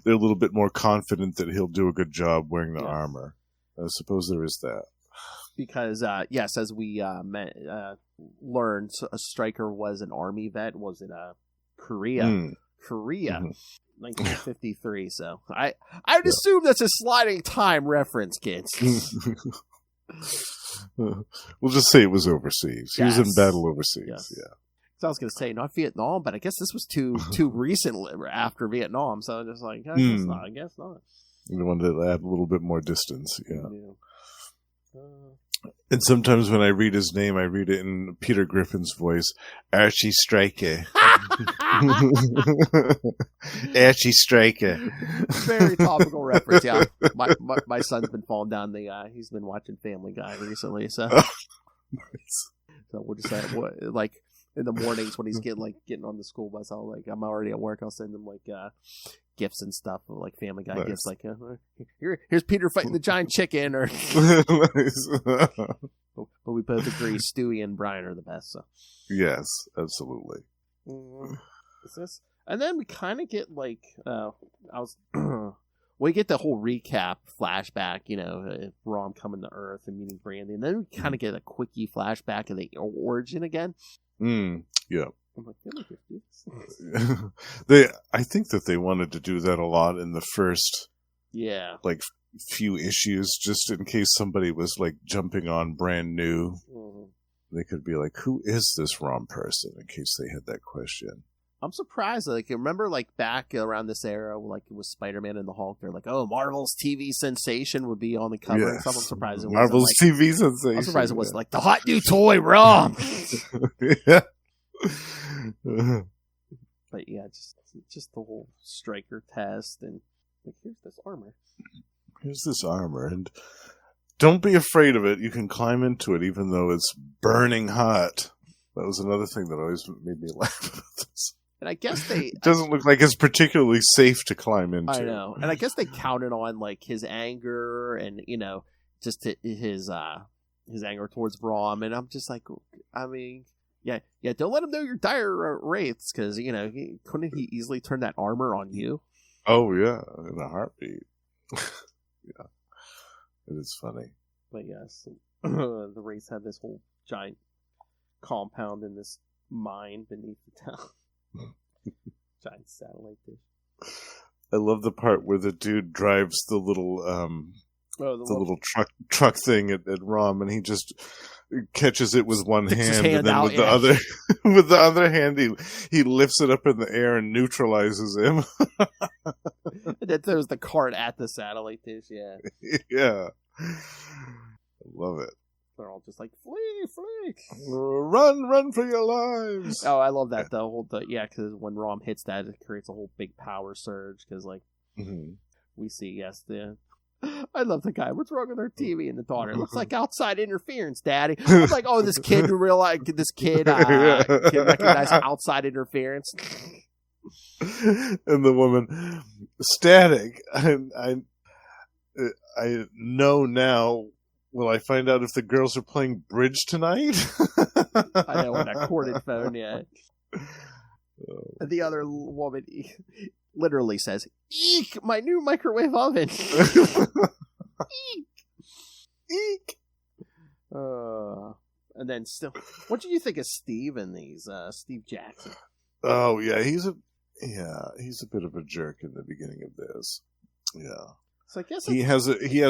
a little bit more confident that he'll do a good job wearing the armor. I suppose there is that. Because, yes, as we learned, Stryker was an Army vet. Was it Korea? Korea, 1953. So I'd assume that's a sliding time reference, kids. We'll just say it was overseas. He was in battle overseas. Yes. Yeah. So I was going to say not Vietnam, but I guess this was too recent after Vietnam. So I'm just like, I guess not. You wanted to add a little bit more distance. Yeah. And sometimes when I read his name, I read it in Peter Griffin's voice, Archie Stryker. Archie Stryker. Very topical reference, yeah. My son's been falling down he's been watching Family Guy recently, so. So we'll just say, in the mornings when he's getting on the school bus, I'm already at work, I'll send him gifts and stuff, Family Guy gifts, here's Peter fighting the giant chicken, or. But we both agree Stewie and Brian are the best. So. Yes, absolutely. Is this? And then we kind of get we get the whole recap flashback, ROM coming to Earth and meeting Brandy, and then we kind of get a quickie flashback of the origin again. Yeah. I'm like, I think that they wanted to do that a lot in the first, few issues, just in case somebody was jumping on brand new. They could be like, who is this ROM person, in case they had that question. I'm surprised. Like, remember, like back around this era, like it was Spider-Man and the Hulk. They're like, "Oh, Marvel's TV sensation would be on the cover." Yes. And stuff. I'm surprised it wasn't Marvel's like, TV sensation. I'm surprised it wasn't like the hot new toy ROM. Yeah. But yeah, just the whole striker test, and like, here's this armor. Here's this armor, and don't be afraid of it. You can climb into it, even though it's burning hot. That was another thing that always made me laugh about this. And I guess it doesn't look like it's particularly safe to climb into. I know, and I guess they counted on like his anger and just his anger towards Rom, and I'm just like, I mean, yeah, don't let him know you're Dire Wraiths, because couldn't he easily turn that armor on you? Oh yeah, in a heartbeat. Yeah, it is funny. But yes, the Wraiths have this whole giant compound in this mine beneath the town. Giant satellite dish. I love the part where the dude drives the little little truck thing at Rom, and he just catches it with one hand, and then with the other hand he lifts it up in the air and neutralizes him. And then throws the cart at the satellite dish. Yeah. Yeah. I love it. They're all just like, flee, run for your lives. Oh, I love that though. Because when Rom hits that, it creates a whole big power surge. Because we see, I love the guy. What's wrong with our TV? And the daughter, it looks like outside interference, Daddy. I was like, oh, this kid can recognize outside interference. And the woman, static. I know now. Will I find out if the girls are playing bridge tonight? I know, on that corded phone, yeah. And the other woman literally says, "Eek, my new microwave oven." Eek. Eek. And then still, what do you think of Steve and these, Steve Jackson? Oh, yeah, he's a bit of a jerk in the beginning of this. Yeah. So I guess he has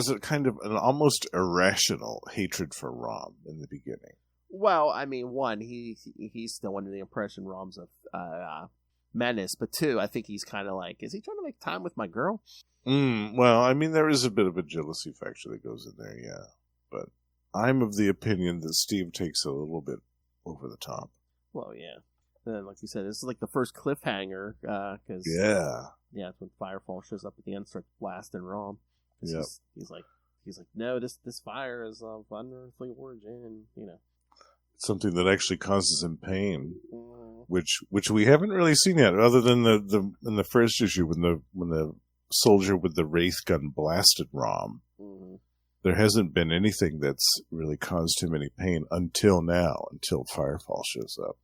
a kind of an almost irrational hatred for Rom in the beginning. Well, I mean, one, he's still under the impression Rom's a menace, but two, I think he's kind of like, is he trying to make time with my girl? Well, I mean, there is a bit of a jealousy factor that goes in there, yeah. But I'm of the opinion that Steve takes a little bit over the top. Well, yeah. And then, like you said, this is like the first cliffhanger, because it's when Firefall shows up at the end, starts blasting Rom. Yeah, he's like, no, this fire is of unearthly origin, and something that actually causes him pain, which we haven't really seen yet, other than in the first issue when the soldier with the wraith gun blasted Rom. There hasn't been anything that's really caused him any pain until now, until Firefall shows up.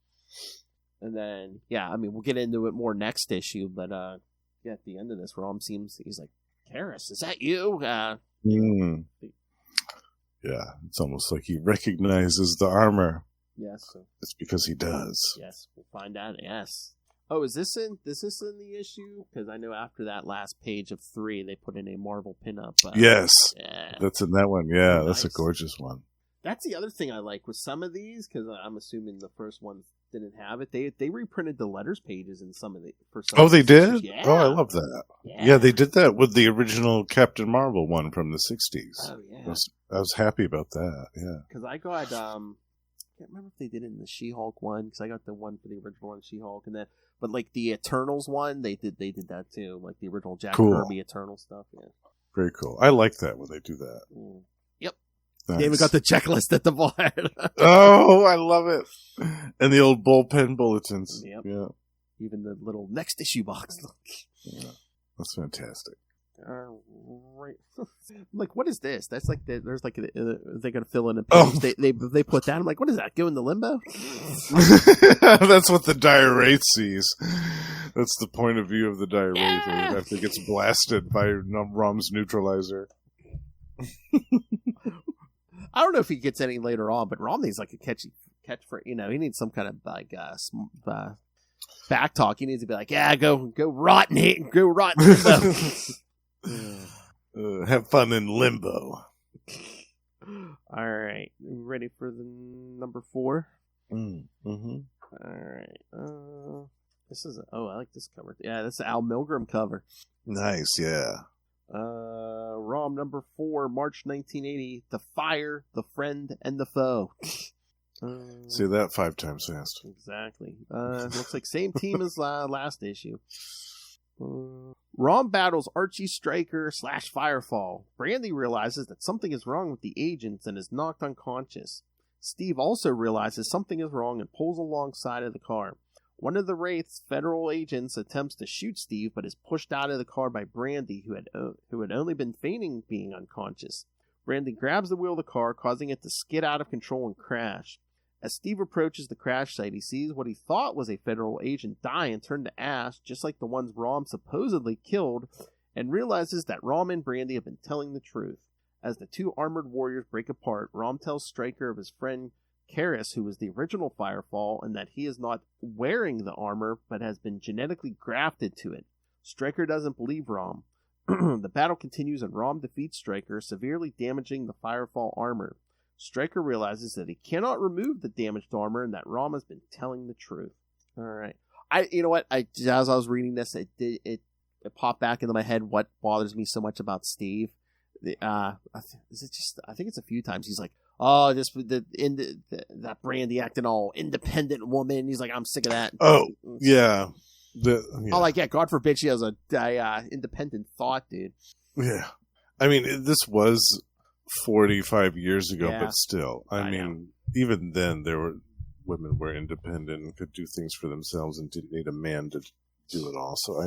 And then, I mean, we'll get into it more next issue, but at the end of this, Rom he's like, Karis, is that you? Yeah, it's almost like he recognizes the armor. Yes. It's because he does. Yes, we'll find out, yes. Oh, is this in the issue? Because I know after that last page of 3, they put in a Marvel pinup. Yes, yeah. That's in that one. Yeah, Nice. That's a gorgeous one. That's the other thing I like with some of these, because I'm assuming the first one didn't have it. They reprinted the letters pages in some of the. They did? Yeah. Oh, I love that. Yeah, they did that with the original Captain Marvel one from the 60s. Oh yeah, I was happy about that. Yeah, because I got I can't remember if they did it in the She-Hulk one, because I got the one for the original one, She-Hulk, and then but like the Eternals one, they did that too, like the original Jack Kirby Eternal stuff. Yeah, very cool. I like that when they do that. Yep. Nice. They even got the checklist at the bottom. Oh, I love it. And the old bullpen bulletins. Yep. Yeah. Even the little next issue box. Yeah. That's fantastic. Right. Like, what is this? That's like there's like they're gonna fill in a page. Oh. They put that. I'm like, what is that? Go into limbo? That's what the Dire Wraith sees. That's the point of view of the Dire Wraith after he gets blasted by Rom's neutralizer. I don't know if he gets any later on, but Rom needs like a catch for he needs some kind of like back talk. He needs to be like, go rot in it, go rot in limbo. Have fun in limbo. All right, ready for the number 4? Mm-hmm. All right. This is I like this cover. Yeah, that's the Al Milgrom cover. Nice, yeah. ROM number 4, March 1980. The Fire, the Friend, and the Foe. Say that 5 times fast. Exactly. Looks like same team as last issue. Rom battles Archie Striker / Firefall. Brandy realizes that something is wrong with the agents and is knocked unconscious. Steve also realizes something is wrong and pulls alongside of the car. One of the Wraiths' federal agents attempts to shoot Steve, but is pushed out of the car by Brandy, who had only been feigning being unconscious. Brandy grabs the wheel of the car, causing it to skid out of control and crash. As Steve approaches the crash site, he sees what he thought was a federal agent die and turn to ash, just like the ones Rom supposedly killed, and realizes that Rom and Brandy have been telling the truth. As the two armored warriors break apart, Rom tells Stryker of his friend Karis, who was the original Firefall, and that he is not wearing the armor, but has been genetically grafted to it. Stryker doesn't believe Rom. The battle continues and Rom defeats Stryker, severely damaging the Firefall armor. Stryker realizes that he cannot remove the damaged armor and that Rom has been telling the truth. Alright. You know what? As I was reading this, it popped back into my head what bothers me so much about Steve. I think it's a few times he's like, oh, that Brandy acting all independent woman. He's like, I'm sick of that. Oh, yeah. Oh, like, yeah, God forbid she has a independent thought, dude. Yeah. I mean, this was 45 years ago, Yeah. but still. I mean, even then, women were independent and could do things for themselves and didn't need a man to do it all. So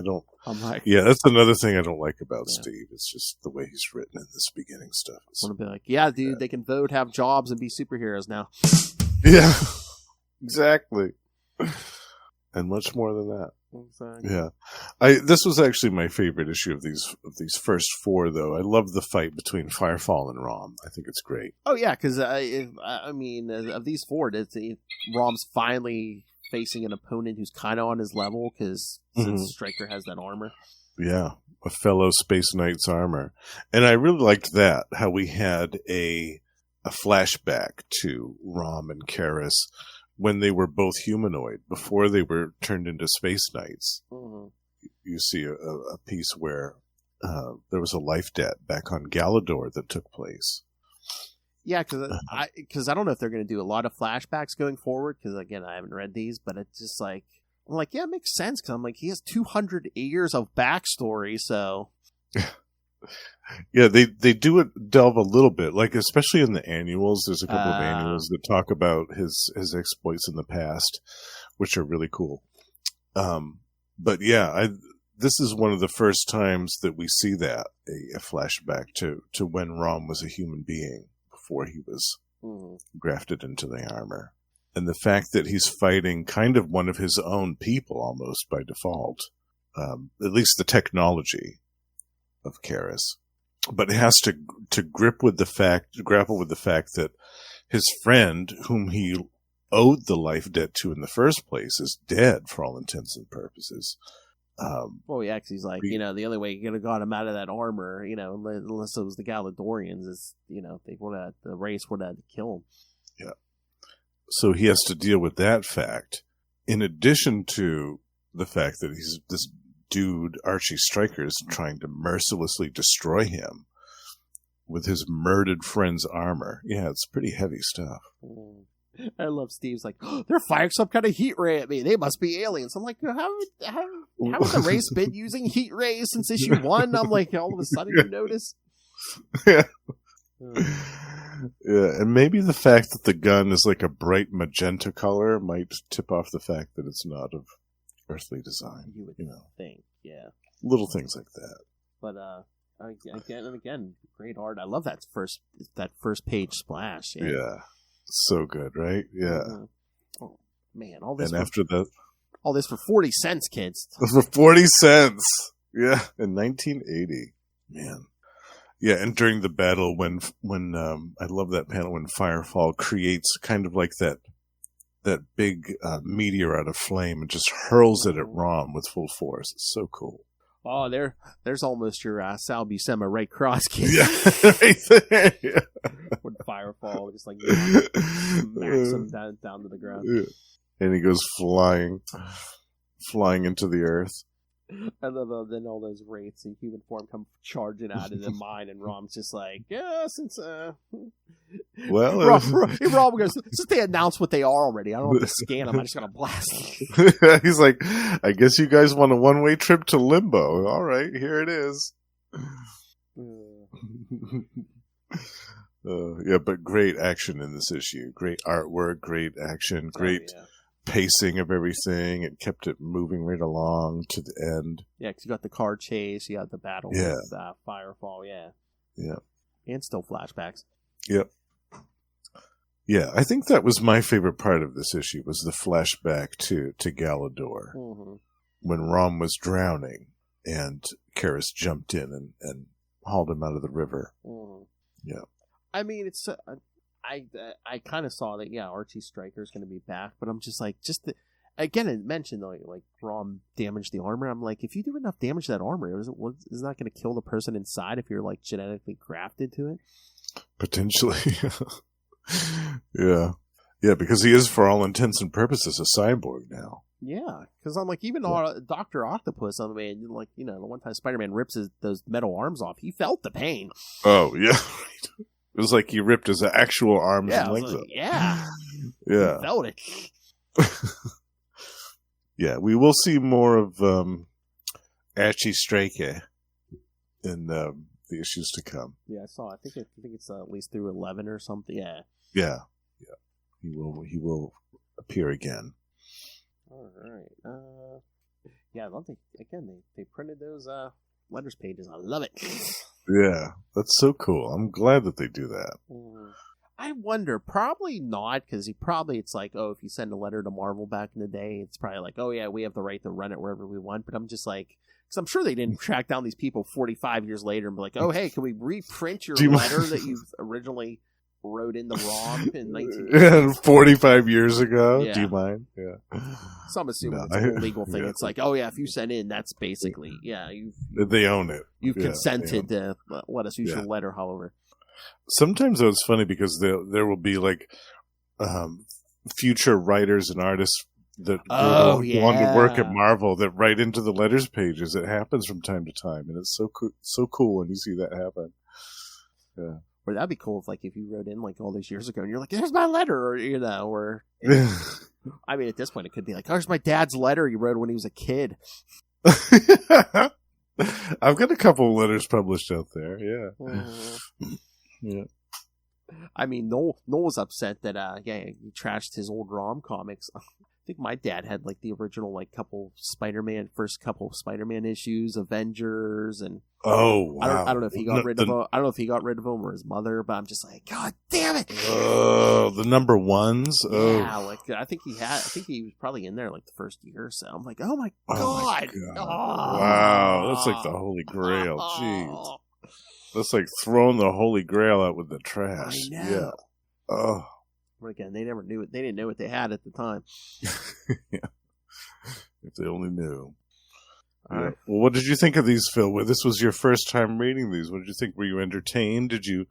yeah, that's another thing I don't like about Steve. It's just the way he's written in this beginning stuff. I want to be like, yeah, dude, they can vote, have jobs, and be superheroes now. Yeah, exactly. And much more than that. Exactly. Yeah, this was actually my favorite issue of these first 4. Though I love the fight between Firefall and Rom. I think it's great. Oh yeah, because I mean, of these 4, Rom's finally facing an opponent who's kind of on his level because since Stryker has that armor. Yeah, a fellow Space Knight's armor, and I really liked that how we had a flashback to Rom and Karis when they were both humanoid, before they were turned into Space Knights. Mm-hmm. You see a piece where there was a life debt back on Galador that took place. Yeah, because I don't know if they're going to do a lot of flashbacks going forward, because, again, I haven't read these, but it's just like, I'm like, yeah, it makes sense, because I'm like, he has 200 years of backstory, so... Yeah, they do delve a little bit, like especially in the annuals. There's a couple of annuals that talk about his exploits in the past, which are really cool. But yeah, this is one of the first times that we see that a flashback to when Rom was a human being before he was grafted into the armor, and the fact that he's fighting kind of one of his own people almost by default, at least the technology of Karis, but it has to grapple with the fact that his friend, whom he owed the life debt to in the first place, is dead for all intents and purposes. Well, yeah, because he's like, the only way you could have got him out of that armor, unless it was the Galadorians, is, the race would have had to kill him. Yeah. So he has to deal with that fact, in addition to the fact that he's this dude, Archie Striker, is trying to mercilessly destroy him with his murdered friend's armor. Yeah, it's pretty heavy stuff. I love Steve's like, oh, they're firing some kind of heat ray at me. They must be aliens. I'm like, how has the race been using heat rays since issue 1? I'm like, all of a sudden you notice? Yeah. Yeah, and maybe the fact that the gun is like a bright magenta color might tip off the fact that it's not of earthly design. You would think, yeah. Little things like that. But again, great art. I love that first page splash. Yeah. So good, right? Yeah. Mm-hmm. Oh man, all this. And after that, all this for 40 cents, kids. For 40 cents. Yeah, in 1980. Man. Yeah, and during the battle when I love that panel when Firefall creates kind of like that big meteor out of flame and just hurls it at Rom with full force. It's so cool. Oh, there's almost your Sal Buscema Red Cross kid. Yeah, right there. Yeah. With Firefall, just like smacks him down to the ground. Yeah. And he goes flying. flying into the earth. And then all those wraiths in human form come charging out of the mine, and Rom's just like, yeah, since Well, Rom goes, since they announced what they are already, I don't have to scan them. I just gotta blast them. he's like, I guess you guys want a one-way trip to Limbo. All right, here it is. Yeah, but great action in this issue. Great artwork, great action, great pacing of everything. It kept it moving right along to the end. Yeah, because you got the car chase, you got the battle with Firefall, Yeah. And still flashbacks. Yep. Yeah, I think that was my favorite part of this issue, was the flashback to Galador. Mm-hmm. When Rom was drowning and Karis jumped in and hauled him out of the river. Mm-hmm. Yeah. I mean, it's... I kind of saw that, Archie Striker's going to be back, but I'm just like, again, it mentioned, like, Rom damaged the armor. I'm like, if you do enough damage to that armor, isn't that going to kill the person inside if you're, like, genetically crafted to it? Potentially. Yeah. Yeah, because he is, for all intents and purposes, a cyborg now. Yeah, because I'm like, even Dr. Octopus, I mean, like, the one time Spider-Man rips those metal arms off, he felt the pain. Oh, yeah. It was like he ripped his actual arms and legs up. Yeah. Yeah. He felt it. Yeah, we will see more of Archie Striker in the issues to come. Yeah, I saw. I think it's at least through 11 or something. Yeah. Yeah. He will appear again. All right. Yeah, I love they printed those letters pages. I love it. Yeah, that's so cool. I'm glad that they do that. I wonder, probably not, because it's like, if you send a letter to Marvel back in the day, it's probably like, oh yeah, we have the right to run it wherever we want. But I'm just like, because I'm sure they didn't track down these people 45 years later and be like, oh hey, can we reprint your letter that you originally wrote in the ROM in 45 years ago? Yeah. Do you mind? Yeah. So I'm assuming it's a legal thing. It's like, oh yeah, if you send in, that's basically, they own it. You've consented to let us use your letter, however. Sometimes though, it's funny because there will be like future writers and artists that go on to work at Marvel that write into the letters pages. It happens from time to time, and it's so cool when you see that happen. Yeah. Or that'd be cool if you wrote in like all those years ago and you're like, there's my letter, or I mean, at this point it could be like, there's my dad's letter he wrote when he was a kid. I've got a couple of letters published out there. Yeah. Yeah. I mean, Noel was upset that he trashed his old ROM comics. I think my dad had like the original first couple of Spider-Man issues, Avengers, and oh wow. I don't know if he got rid of them. I don't know if he got rid of them or his mother, but I'm just like, God damn it! The number ones. Yeah, I think he was probably in there like the first year or so. I'm like, oh my god! Wow, that's like the Holy Grail. Jeez. That's like throwing the Holy Grail out with the trash. I know. Yeah. Oh. But again, they never knew it. They didn't know what they had at the time. Yeah. If they only knew. All right. Well, what did you think of these, Phil? Well, this was your first time reading these. What did you think? Were you entertained? Did you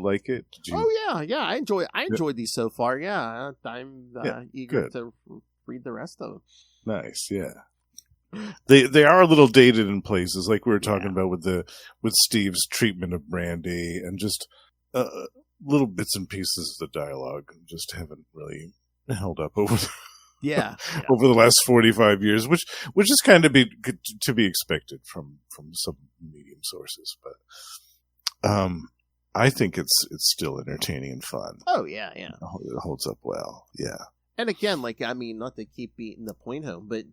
like it? Oh yeah. I enjoyed these so far. Yeah. I'm eager to read the rest of them. Nice. Yeah. They are a little dated in places, like we were talking about with Steve's treatment of Brandy, and just little bits and pieces of the dialogue just haven't really held up over over the last 45 years, which is kind of to be expected from some medium sources, but I think it's still entertaining and fun. Oh yeah. It holds up well. Yeah. And again, not to keep beating the point home, but,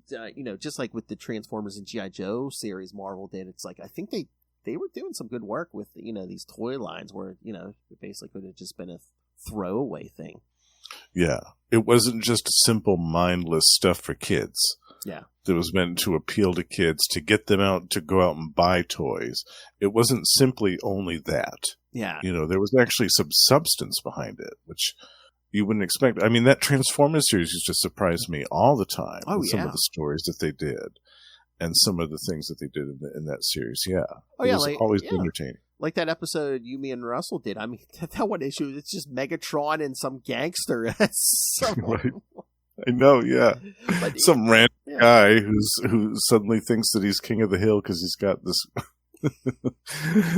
just like with the Transformers and G.I. Joe series Marvel did, it's like, I think they were doing some good work with, these toy lines where, it basically could have just been a throwaway thing. Yeah. It wasn't just simple, mindless stuff for kids. Yeah. That was meant to appeal to kids, to get them out, to go out and buy toys. It wasn't simply only that. Yeah. There was actually some substance behind it, which you wouldn't expect. I mean, that Transformers series used to surprise me all the time. With some of the stories that they did, and some of the things that they did in that series. Yeah. It was always entertaining. Like that episode you, me, and Russell did. I mean, that one issue, it's just Megatron and some gangster. Right. I know, yeah. But, Some random guy who suddenly thinks that he's king of the hill because he's got this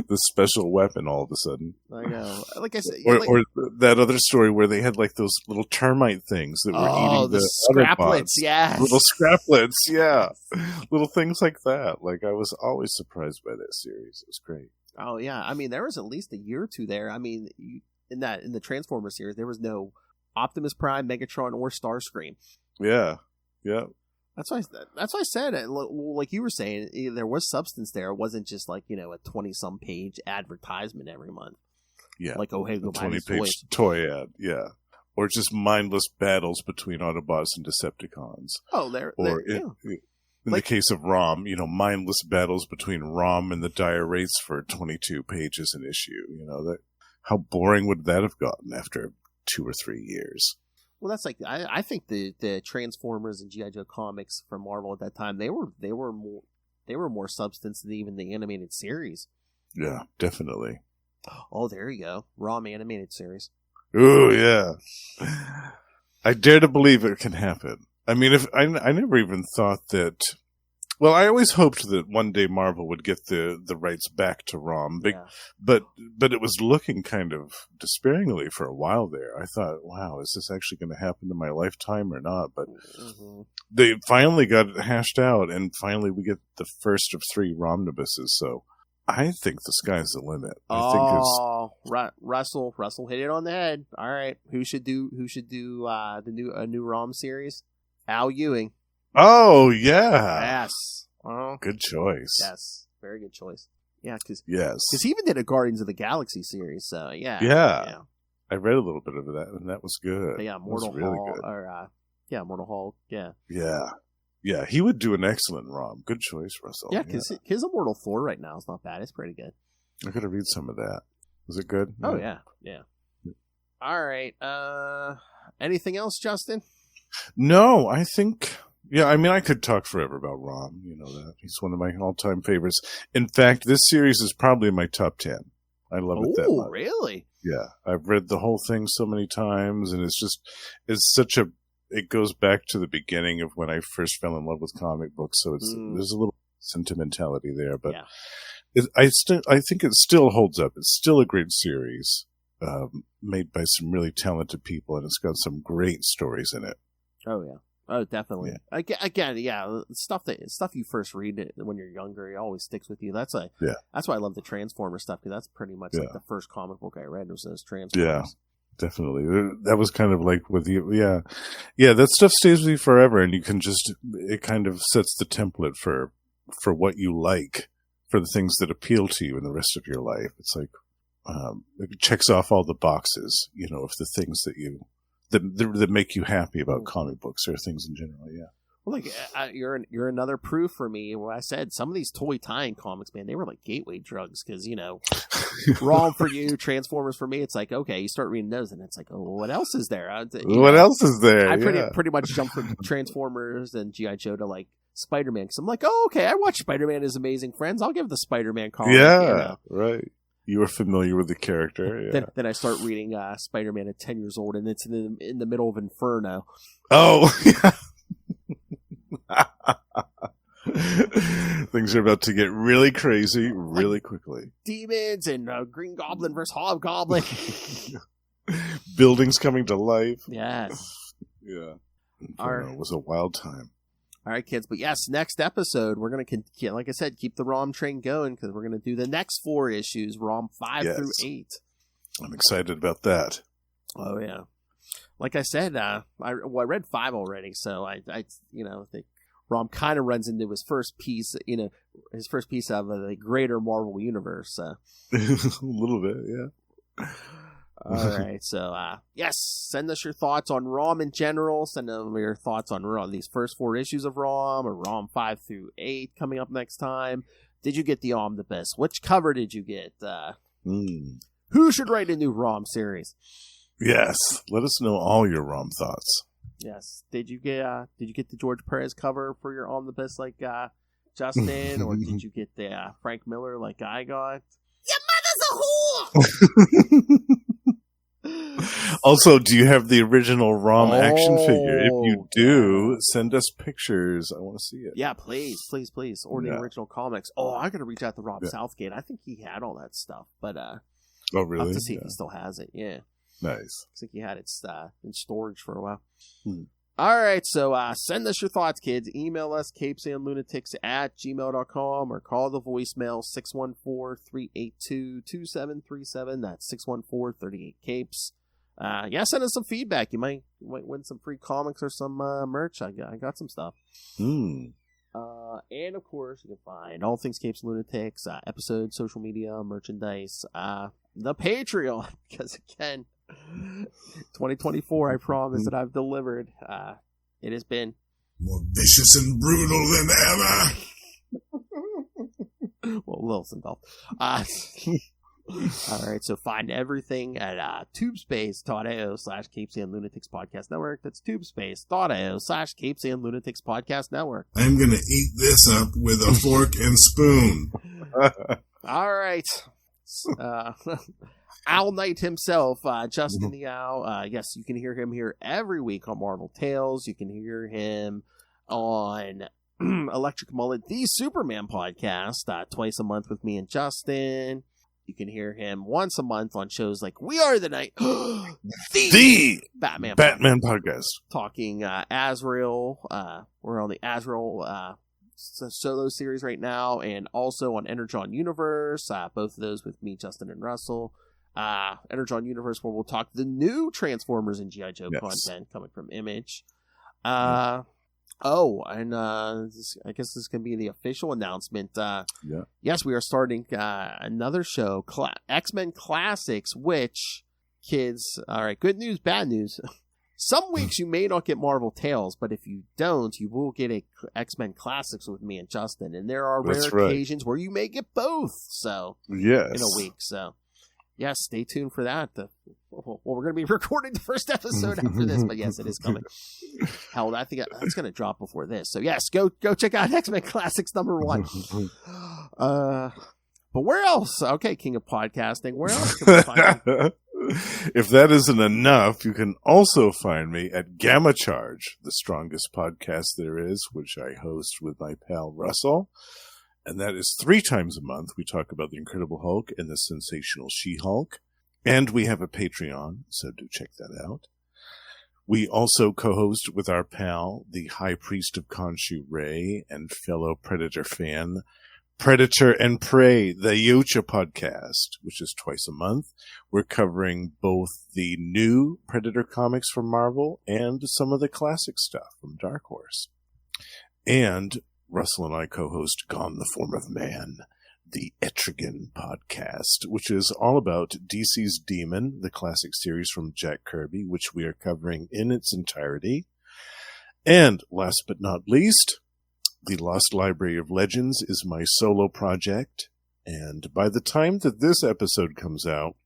this special weapon all of a sudden. I know. Like I said, Or that other story where they had like those little termite things that were eating the scraplets, yes. Little scraplets, yeah. Little things like that. Like, I was always surprised by that series. It was great. Oh, yeah. I mean, there was at least a year or two there. I mean, in the Transformers series, there was no Optimus Prime, Megatron, or Starscream. Yeah. That's why I said it. Like you were saying, there was substance there. It wasn't just like, a 20-some page advertisement every month. Yeah. Like, oh, hey, go buy this 20-page toy ad, yeah. Or just mindless battles between Autobots and Decepticons. Oh, in the case of Rom, mindless battles between Rom and the Dire Wraiths for 22 pages an issue. How boring would that have gotten after 2 or 3 years? Well, that's like I think the Transformers and G.I. Joe comics from Marvel at that time they were more substance than even the animated series. Yeah, definitely. Oh, there you go, Rom animated series. Ooh, yeah. I dare to believe it can happen. I mean, if I never even thought that. Well, I always hoped that one day Marvel would get the rights back to Rom, but it was looking kind of despairingly for a while there. I thought, wow, is this actually going to happen in my lifetime or not? But they finally got it hashed out, and finally we get the first of 3 Romnibuses. So I think the sky's the limit. Russell hit it on the head. All right, who should do a new Rom series? Al Ewing. Oh, yeah. Yes. Well, good choice. Yes. Very good choice. Yeah, because he even did a Guardians of the Galaxy series, so yeah. Yeah. I read a little bit of that, and that was good. But yeah, Mortal Hulk, yeah. Yeah. Yeah, he would do an excellent Rom. Good choice, Russell. Yeah, because his Immortal 4 right now is not bad. It's pretty good. I gotta read some of that. Was it good? Oh, yeah. All right. Anything else, Justin? No, I think... Yeah, I mean, I could talk forever about Rom. You know that. He's one of my all-time favorites. In fact, this series is probably in my top 10. I love it that much. Oh, really? Yeah. I've read the whole thing so many times, and it goes back to the beginning of when I first fell in love with comic books, so there's a little sentimentality there, but I think it still holds up. It's still a great series, made by some really talented people, and it's got some great stories in it. Oh, yeah. Oh, definitely. Yeah. Again, stuff you first read when you're younger, it always sticks with you. That's why I love the Transformers stuff, because that's pretty much like the first comic book I read was those Transformers. Yeah, definitely. That was kind of like with you. Yeah, that stuff stays with you forever, and you can it kind of sets the template for what you like, for the things that appeal to you in the rest of your life. It's like it checks off all the boxes, of the things that make you happy about comic books or things in general. Yeah. Well, like you're another proof for me. What I said, some of these toy tie-in comics, man, they were like gateway drugs, because Rom for you, Transformers for me. It's like, okay, you start reading those, and it's like, oh, what else is there? What else is there? I pretty much jumped from Transformers and G.I. Joe to like Spider-Man, because I'm like, oh, okay, I watched Spider-Man His Amazing Friends. I'll give the Spider-Man comic. Yeah, right. You were familiar with the character. Yeah. Then I start reading Spider-Man at 10 years old, and it's in the middle of Inferno. Oh, yeah. Things are about to get really crazy really quickly. Demons and Green Goblin versus Hobgoblin. Buildings coming to life. Yes. Yeah. Inferno was a wild time. All right, kids. But yes, next episode, we're going to, like I said, keep the ROM train going, because we're going to do the next 4 issues, ROM 5 through 8. I'm excited about that. Oh, yeah. Like I said, I read 5 already, so I think ROM kind of runs into his first piece, his first piece of the greater Marvel universe. So. A little bit, yeah. All right, so yes, send us your thoughts on ROM in general. Send them your thoughts on these first 4 issues of ROM, or ROM 5 through 8 coming up next time. Did you get the omnibus? Which cover did you get? Who should write a new ROM series? Yes, let us know all your ROM thoughts. Yes, did you get the George Perez cover for your omnibus like Justin, or did you get the Frank Miller like I got? Your mother's a whore. Also, do you have the original ROM action figure? If you do, yeah. send us pictures. I want to see it. Yeah, please. Or the original comics. Oh, I gotta reach out to Rob Southgate. I think he had all that stuff, but oh, really? I'll have to see if he still has it. Yeah, nice. I think he had it in storage for a while. All right, so send us your thoughts, kids. Email us, CapesandLunatics@gmail.com, or call the voicemail, 614-382-2737. That's 614-38-CAPES. Send us some feedback. You might win some free comics or some merch. I got some stuff. And, of course, you can find all things Capes and Lunatics, episodes, social media, merchandise, the Patreon, because, again... 2024, I promise that I've delivered. It has been more vicious and brutal than ever. well, Lil's involved. All right, so find everything at tubespace.io/Capes and Lunatics Podcast Network. That's tubespace.io/Capes and Lunatics Podcast Network. I'm gonna eat this up with a fork and spoon. All right. Owl Knight himself, Justin the Owl. Yes, you can hear him here every week on Marvel Tales. You can hear him on Electric Mullet, the Superman podcast, twice a month with me and Justin. You can hear him once a month on shows like We Are the Night, the Batman podcast. Talking Azrael. We're on the Azrael solo series right now, and also on Energon Universe. Both of those with me, Justin, and Russell. Energon Universe, where we'll talk the new Transformers and G.I. Joe content coming from Image. I guess this can be the official announcement. Yes, we are starting another show, X-Men Classics, which, kids, all right, good news, bad news. Some weeks you may not get Marvel Tales, but if you don't, you will get a X-Men Classics with me and Justin. And there are rare occasions where you may get both. So, in a week. So, yes, stay tuned for that. Well, we're going to be recording the first episode after this, but yes, it is coming. Hell, I think it's going to drop before this. So, yes, go check out X-Men Classics #1. But where else? Okay, King of Podcasting. Where else can we find you? If that isn't enough, you can also find me at Gamma Charge, the strongest podcast there is, which I host with my pal Russell. And that is 3 times a month. We talk about the Incredible Hulk and the Sensational She-Hulk. And we have a Patreon, so do check that out. We also co-host with our pal, the High Priest of Khonshu Ray and fellow Predator fan, Predator and Prey, the Yocha podcast, which is twice a month. We're covering both the new Predator comics from Marvel and some of the classic stuff from Dark Horse. And Russell and I co-host Gone the Form of Man, the Etrigan podcast, which is all about DC's Demon, the classic series from Jack Kirby, which we are covering in its entirety. And last but not least, The Lost Library of Legends is my solo project, and by the time that this episode comes out,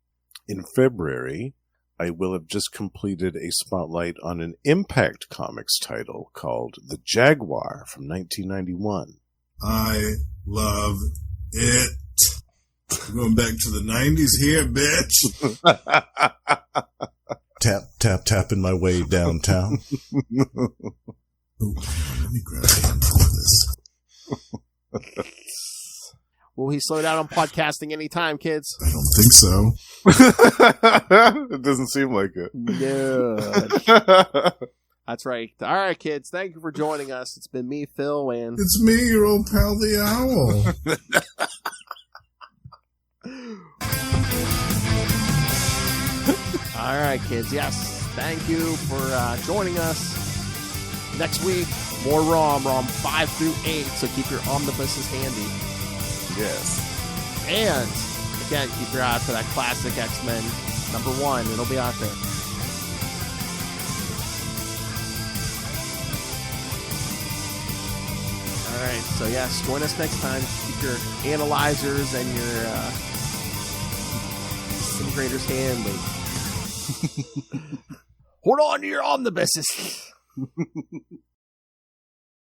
in February, I will have just completed a spotlight on an Impact Comics title called The Jaguar from 1991. I love it. We're going back to the 90s here, bitch. Tap, tap, tapping my way downtown. Ooh, let me grab a handful of this. Will he slow down on podcasting anytime, kids? I don't think so. It doesn't seem like it. No. That's right. All right, kids. Thank you for joining us. It's been me, Phil, and... It's me, your old pal, the Owl. All right, kids. Yes. Thank you for joining us. Next week, more ROM 5 through 8, so keep your omnibuses handy. Yes. And, again, keep your eye out for that classic X-Men #1. It'll be out there. All right, so yes, join us next time. Keep your analyzers and your disintegrators handy. Hold on to your omnibuses.